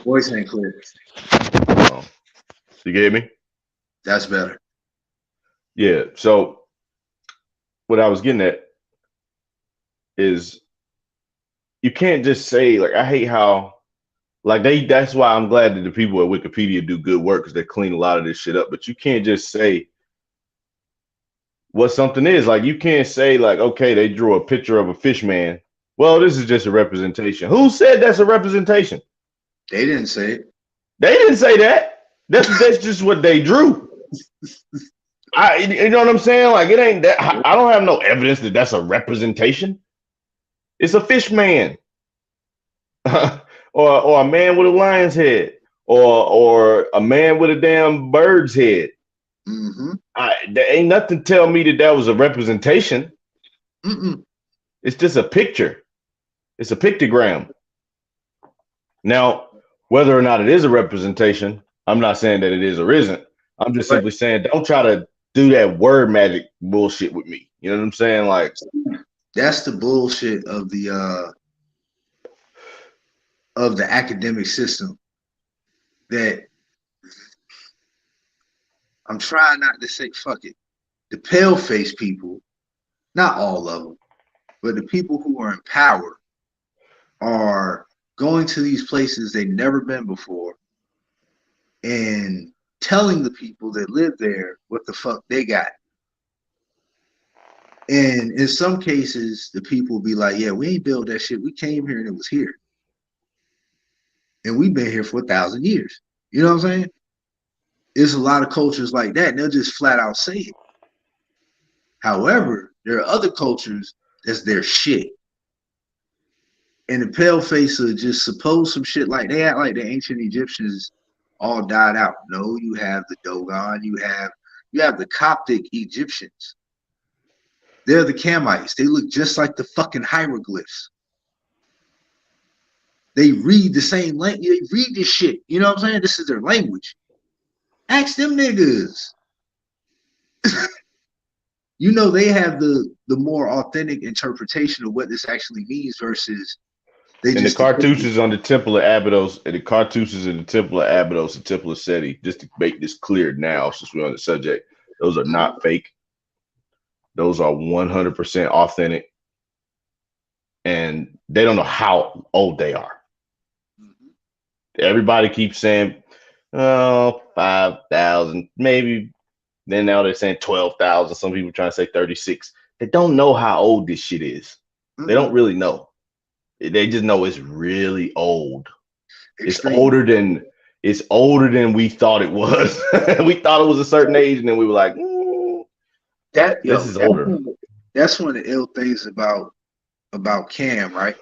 S1: Voice ain't clear.
S2: Oh, you get me?
S1: That's better.
S2: Yeah. So what I was getting at is you can't just say, like, I hate how, like, that's why I'm glad that the people at Wikipedia do good work because they clean a lot of this shit up. But you can't just say what something is. Like, you can't say, like, okay, they drew a picture of a fish man. Well, this is just a representation. Who said that's a representation?
S1: They didn't say it.
S2: They didn't say that. That's just what they drew. You know what I'm saying? Like, it ain't that. I don't have no evidence that that's a representation. It's a fish man, or a man with a lion's head, or a man with a damn bird's head.
S1: Mm-hmm.
S2: There ain't nothing tell me that was a representation.
S1: Mm-mm.
S2: It's just a picture. It's a pictogram. Now, whether or not it is a representation, I'm not saying that it is or isn't. I'm just simply saying don't try to do that word magic bullshit with me. You know what I'm saying? Like,
S1: that's the bullshit of the academic system. That I'm trying not to say fuck it. The pale face people, not all of them, but the people who are in power are going to these places they've never been before and telling the people that live there what the fuck they got. And in some cases, the people be like, yeah, we ain't built that shit. We came here and it was here. And we've been here for 1,000 years. You know what I'm saying? There's a lot of cultures like that, and they'll just flat out say it. However, there are other cultures that's their shit. And the pale face will just suppose some shit like they act like the ancient Egyptians all died out. No, you have the Dogon, you have the Coptic Egyptians. They're the Kamites. They look just like the fucking hieroglyphs. They read the same language. They read this shit. You know what I'm saying? This is their language. Ask them niggas. You know they have the more authentic interpretation of what this actually means versus
S2: and the cartouches on the Temple of Abydos, and the cartouches in the Temple of Abydos and Temple of Seti, just to make this clear now, since we're on the subject, those are not fake. Those are 100% authentic. And they don't know how old they are. Mm-hmm. Everybody keeps saying, oh, 5,000, maybe. Then now they're saying 12,000. Some people trying to say 36. They don't know how old this shit is. Mm-hmm. They don't really know. They just know it's really old. Extreme. it's older than we thought it was. We thought it was a certain age, and then we were like, this is older.
S1: That's one of the ill things about Cam, right?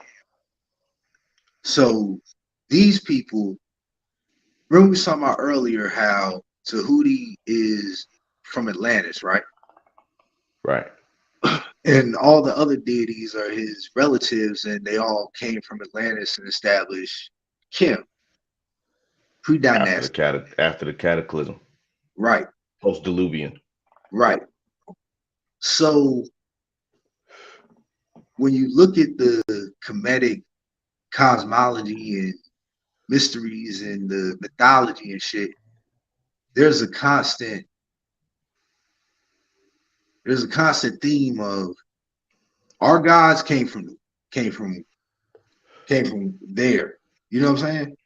S1: So these people, remember we were talking about earlier how Tahuti is from Atlantis, right?
S2: Right.
S1: And all the other deities are his relatives, and they all came from Atlantis and established Kim, pre-dynastic.
S2: After the cataclysm.
S1: Right.
S2: Post-diluvian.
S1: Right. So when you look at the Kemetic cosmology and mysteries and the mythology and shit, there's a constant theme of our gods came from there. You know what I'm saying?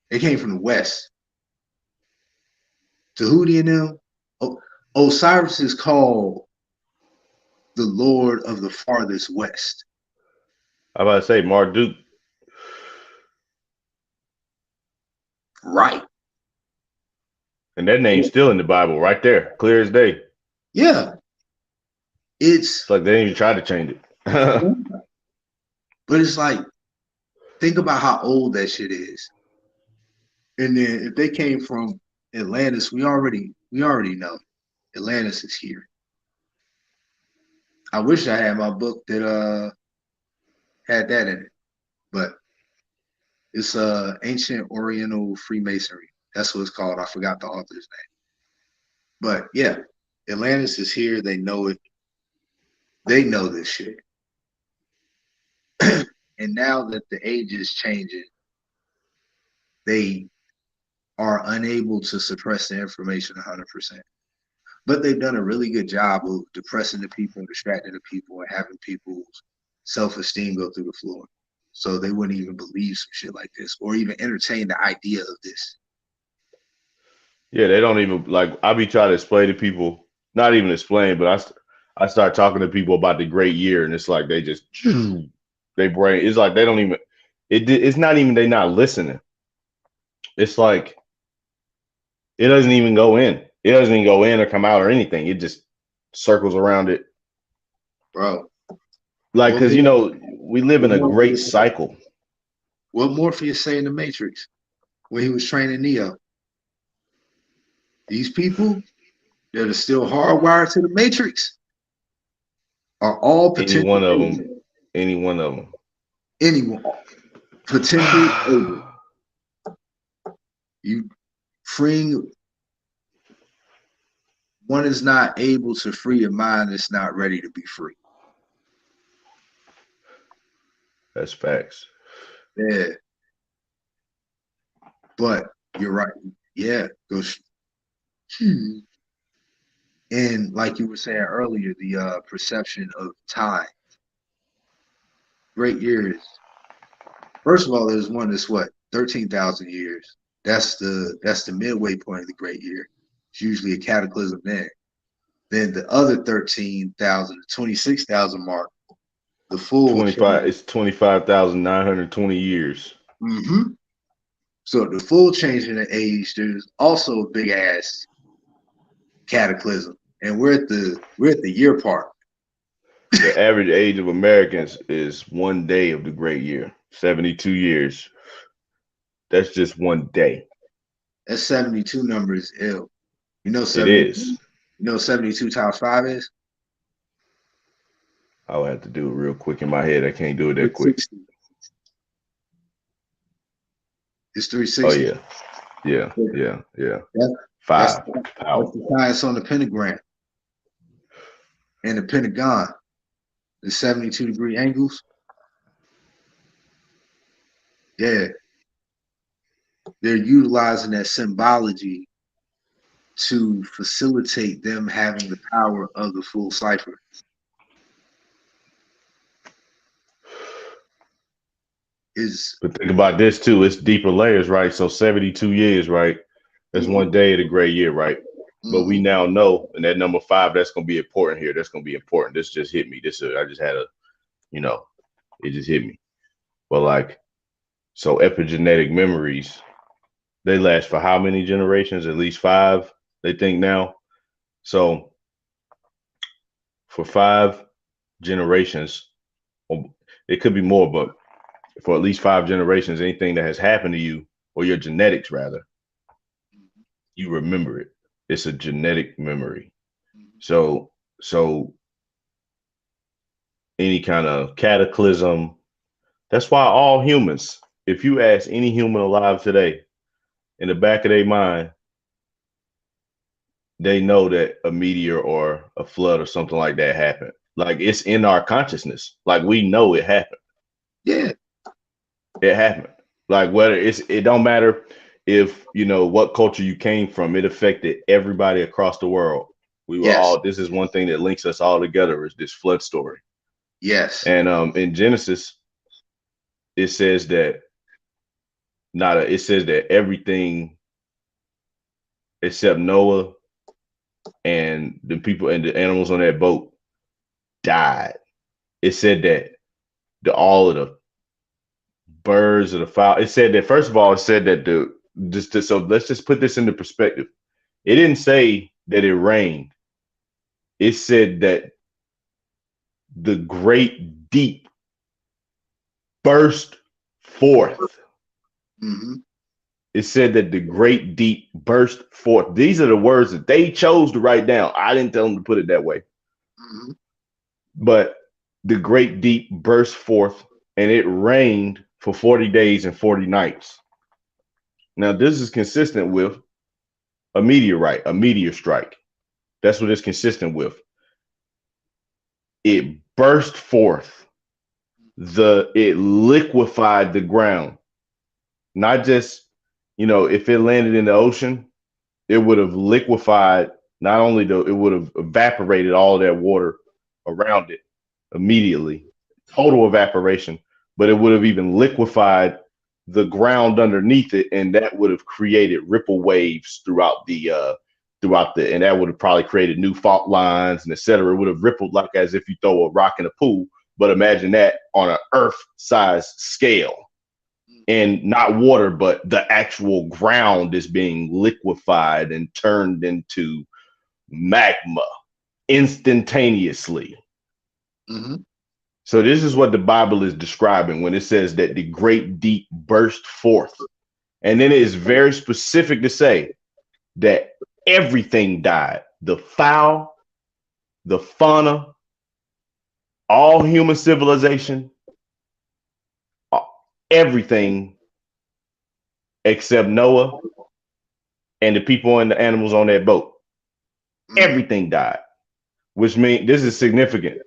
S1: They came from the West. Tahuti and them. Osiris is called the Lord of the farthest West.
S2: I about to say Marduk.
S1: Right.
S2: And that name's still in the Bible right there, clear as day.
S1: Yeah. It's
S2: like they didn't even try to change it.
S1: But it's like, think about how old that shit is. And then if they came from Atlantis, we already know Atlantis is here. I wish I had my book that had that in it, but it's Ancient Oriental Freemasonry. That's what it's called. I forgot the author's name. But yeah, Atlantis is here. They know it. They know this shit. And now that the age is changing, they are unable to suppress the information 100%. But they've done a really good job of depressing the people and distracting the people and having people's self-esteem go through the floor. So they wouldn't even believe some shit like this or even entertain the idea of this.
S2: Yeah, they don't even, like, I be trying to explain to people, not even explain, but I start talking to people about the great year, and it's like they just, they brain, it's like they don't even, it's not even they not listening. It's like, it doesn't even go in. It doesn't even go in or come out or anything. It just circles around it.
S1: Bro.
S2: Like, because, you know, we live in a great cycle.
S1: What Morpheus say in The Matrix when he was training Neo? These people that are still hardwired to the Matrix are all potential.
S2: Any one of them.
S1: Anyone. Potential. You freeing one is not able to free a mind that's not ready to be free.
S2: That's facts.
S1: Yeah. But you're right. Yeah. And like you were saying earlier, the perception of time. Great years. First of all, there's one that's 13,000 years. That's the midway point of the great year. It's usually a cataclysm then. Then the other 13,000 to 26,000 mark, the full
S2: 25. It's 25,920 years.
S1: Mm-hmm. So the full change in the age, there's also a big ass cataclysm, and we're at the year part.
S2: The average age of Americans is one day of the great year, 72 years. That's just one day.
S1: That 72 number is ill. You know,
S2: it is.
S1: You know, 72 times 5 is?
S2: I would have to do it real quick in my head. I can't do it that quick.
S1: It's 360.
S2: Oh yeah. Five.
S1: That's the science on the pentagram and the pentagon. The 72-degree angles. Yeah. They're utilizing that symbology to facilitate them having the power of the full cipher.
S2: But think about this too, it's deeper layers, right? So 72 years, right? That's one day of the great year, right? But we now know, and that number 5, that's gonna be important here. That's gonna be important. This just hit me. I just had a, it just hit me. But like, so epigenetic memories They last for how many generations? At least 5, they think now. So for 5 generations, or it could be more, but for at least 5 generations, anything that has happened to you, or your genetics rather, you remember it. It's a genetic memory. So any kind of cataclysm, that's why all humans, if you ask any human alive today, in the back of their mind, they know that a meteor or a flood or something like that happened. Like it's in our consciousness. Like we know it happened.
S1: Yeah.
S2: It happened. Like whether it don't matter if you know what culture you came from, it affected everybody across the world. We were
S1: Yes.
S2: all, this is one thing that links us all together, is this flood story.
S1: Yes.
S2: And in Genesis, it says that it says that everything except Noah and the people and the animals on that boat died. It said that all of the birds of the fowl. It said that, first of all, it said that so let's just put this into perspective. It didn't say that it rained. It said that the great deep burst forth.
S1: Mm-hmm.
S2: It said that the great deep burst forth. These are the words that they chose to write down. I didn't tell them to put it that way.
S1: Mm-hmm.
S2: But the great deep burst forth, and it rained for 40 days and 40 nights. Now, this is consistent with a meteor strike. That's what it's consistent with. It burst forth. It liquefied the ground. Not just, if it landed in the ocean, it would have liquefied, not only it would have evaporated all of that water around it immediately, total evaporation, but it would have even liquefied the ground underneath it, and that would have created ripple waves throughout and that would have probably created new fault lines and etc. It would have rippled like as if you throw a rock in a pool, but imagine that on an Earth-size scale. And not water, but the actual ground is being liquefied and turned into magma instantaneously.
S1: Mm-hmm.
S2: So this is what the Bible is describing when it says that the great deep burst forth. And then it is very specific to say that everything died. The fowl, the fauna, all human civilization, everything except Noah and the people and the animals on that boat. Everything died, which means this is significant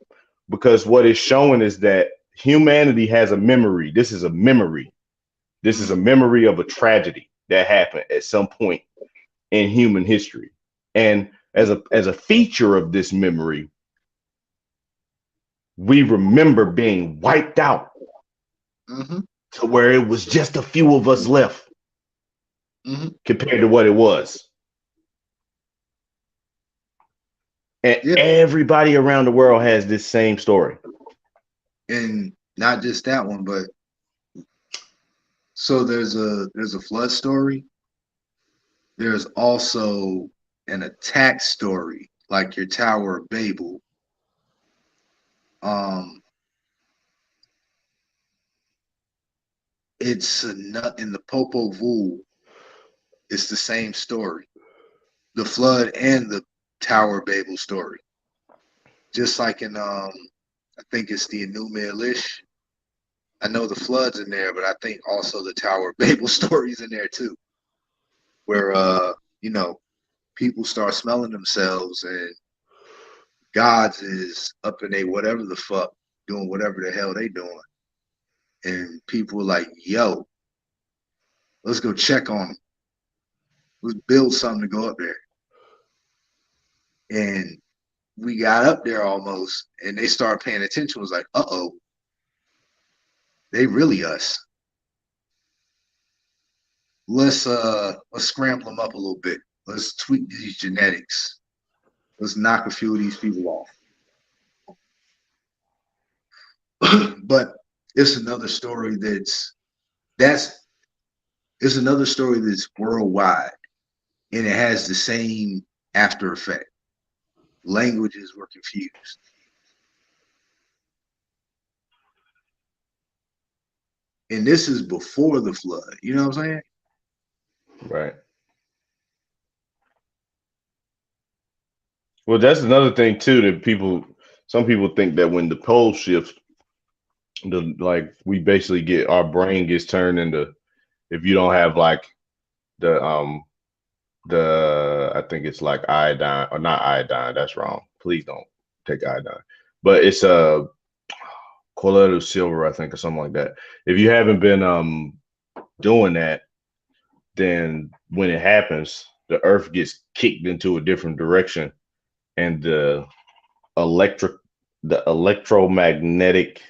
S2: because what it's showing is that humanity has a memory. This is a memory. This is a memory of a tragedy that happened at some point in human history. And as a feature of this memory, we remember being wiped out to where it was just a few of us left compared to what it was. And everybody around the world has this same story.
S1: And not just that one, but so there's a flood story. There's also an attack story, like your Tower of Babel. It's in the Popol Vuh. It's the same story, the flood and the Tower of Babel story. Just like in I think it's the Enuma Elish. I know the flood's in there, but I think also the Tower of Babel story's in there too, where people start smelling themselves and gods is up in they whatever the fuck doing whatever the hell they doing, and people are like, yo, let's go check on them. Let's build something to go up there. And we got up there almost, and they started paying attention. It was like, uh-oh, they really us. Let's scramble them up a little bit. Let's tweak these genetics. Let's knock a few of these people off. But it's another story that's It's another story that's worldwide, and it has the same after effect. Languages were confused. And this is before the flood. You know what I'm saying?
S2: Right. Well, that's another thing too that some people think that when the pole shifts, like we basically get our brain gets turned into, if you don't have like the I think it's like iodine or not iodine. That's wrong. Please don't take iodine. But it's a colloidal silver, I think, or something like that. If you haven't been doing that, then when it happens, the Earth gets kicked into a different direction, and electric, the electromagnetic,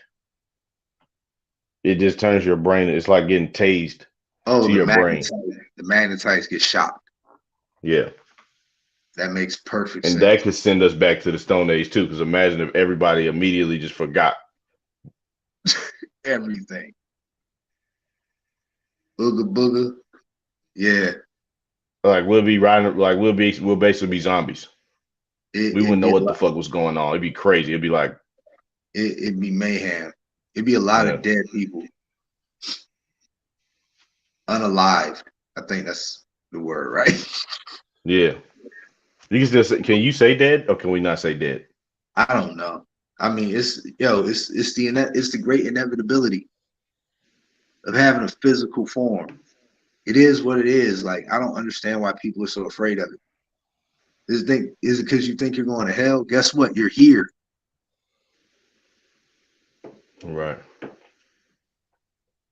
S2: it just turns your brain. It's like getting tased
S1: Oh,
S2: to your brain.
S1: The magnetites get shocked.
S2: Yeah.
S1: That makes perfect
S2: And
S1: sense.
S2: that could send us back to the Stone Age too, because imagine if everybody immediately just forgot
S1: Everything. Booga booga. Yeah.
S2: like we'll be riding, like we'll basically be zombies. We wouldn't
S1: It'd
S2: know
S1: be
S2: what the fuck was going on. It'd be crazy. It'd be like,
S1: it'd be mayhem. It'd be a lot
S2: yeah,
S1: of dead people. Unalived. I think that's the word, right?
S2: yeah. You can just can you say dead or can we not say dead?
S1: I don't know. I mean, it's the great inevitability of having a physical form. It is what it is. Like, I don't understand why people are so afraid of it. Is it because you think you're going to hell? Guess what? You're here.
S2: Right.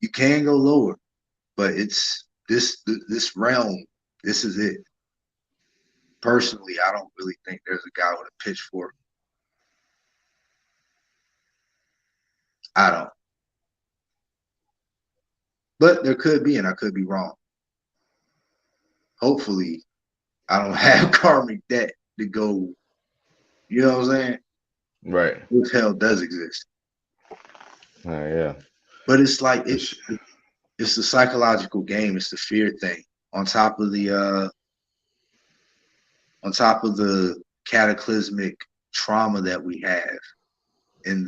S1: You can go lower, but it's this realm. This is it. Personally, I don't really think there's a guy with a pitchfork. I don't. But there could be, and I could be wrong. Hopefully, I don't have karmic debt to go. You know what I'm saying?
S2: Right.
S1: If hell does exist,
S2: Yeah.
S1: but it's like it's the psychological game. It's the fear thing on top of the cataclysmic trauma that we have. And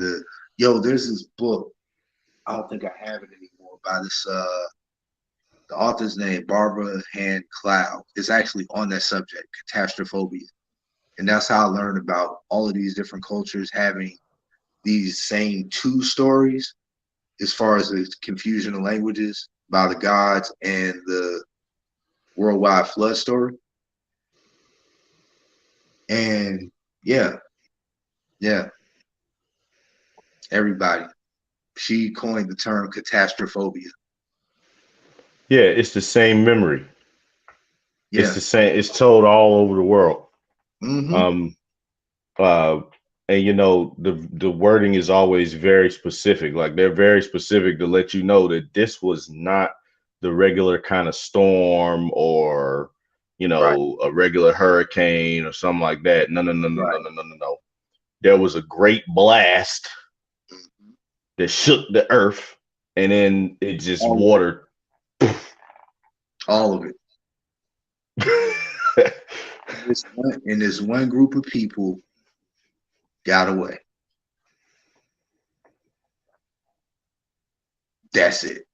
S1: there's this book. I don't think I have it anymore. By this the author's name, Barbara Hand Cloud. It's actually on that subject, catastrophobia. And that's how I learned about all of these different cultures having these same two stories as far as the confusion of languages by the gods and the worldwide flood story. And yeah, everybody. She coined the term catastrophobia.
S2: Yeah, it's the same memory. It's
S1: Yeah.
S2: the same. It's told all over the world.
S1: Mm-hmm.
S2: Um, uh, and you know the wording is always very specific. Like they're very specific to let you know that this was not the regular kind of storm or
S1: Right.
S2: a regular hurricane or something like that. No, no, no, no, no,
S1: Right.
S2: no, no, no, no. There was a great blast
S1: Mm-hmm.
S2: that shook the earth, and then it just
S1: All of
S2: watered.
S1: it. All of it. And this one group of people got away. That's it.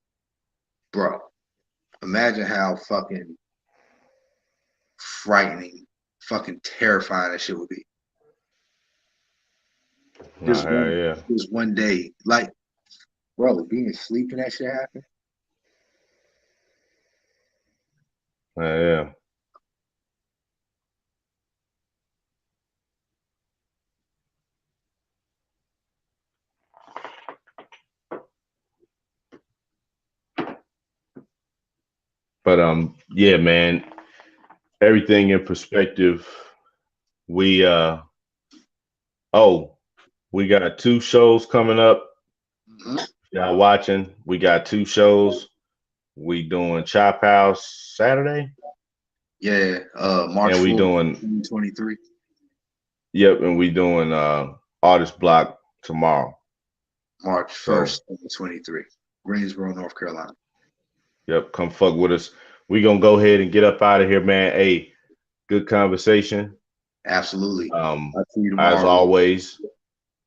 S1: Bro, imagine how fucking frightening, fucking terrifying that shit would be.
S2: Nah, yeah,
S1: Just one day. Like, bro, being asleep and that shit happened.
S2: yeah. But yeah, man, everything in perspective. We oh, we got two shows coming up.
S1: Mm-hmm.
S2: Y'all watching? We got two shows. We doing Chop House Saturday,
S1: Yeah, March
S2: and we
S1: 4th,
S2: doing
S1: 2023.
S2: yep, and we doing Artist Block tomorrow.
S1: March
S2: So
S1: 1st, 2023. Greensboro, North Carolina.
S2: Yep, come fuck with us. We gonna go ahead and get up out of here, man. Hey, good conversation.
S1: Absolutely.
S2: Um,
S1: I'll see you
S2: as
S1: tomorrow, bro.
S2: always,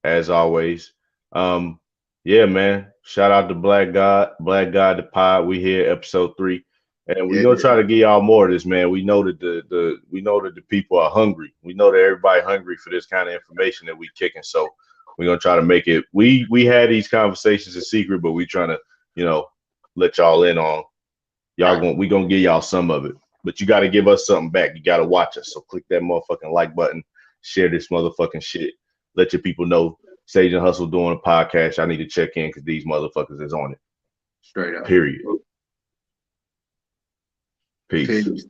S2: as always. Yeah, man. Shout out to Black God the Pod. We here, episode 3. And we're
S1: Yeah,
S2: gonna try to get y'all more of this, man. We know that the people are hungry. We know that everybody hungry for this kind of information that we kicking. So we're gonna try to make it. We had these conversations in secret, but we trying to, let y'all in on y'all
S1: right.
S2: going we gonna give y'all some of it. But you gotta give us something back. You gotta watch us. So click that motherfucking like button, share this motherfucking shit. Let your people know Sage and Hustle doing a podcast. I need to check in because these motherfuckers is on it.
S1: Straight up.
S2: Period. Peace.
S1: Peace.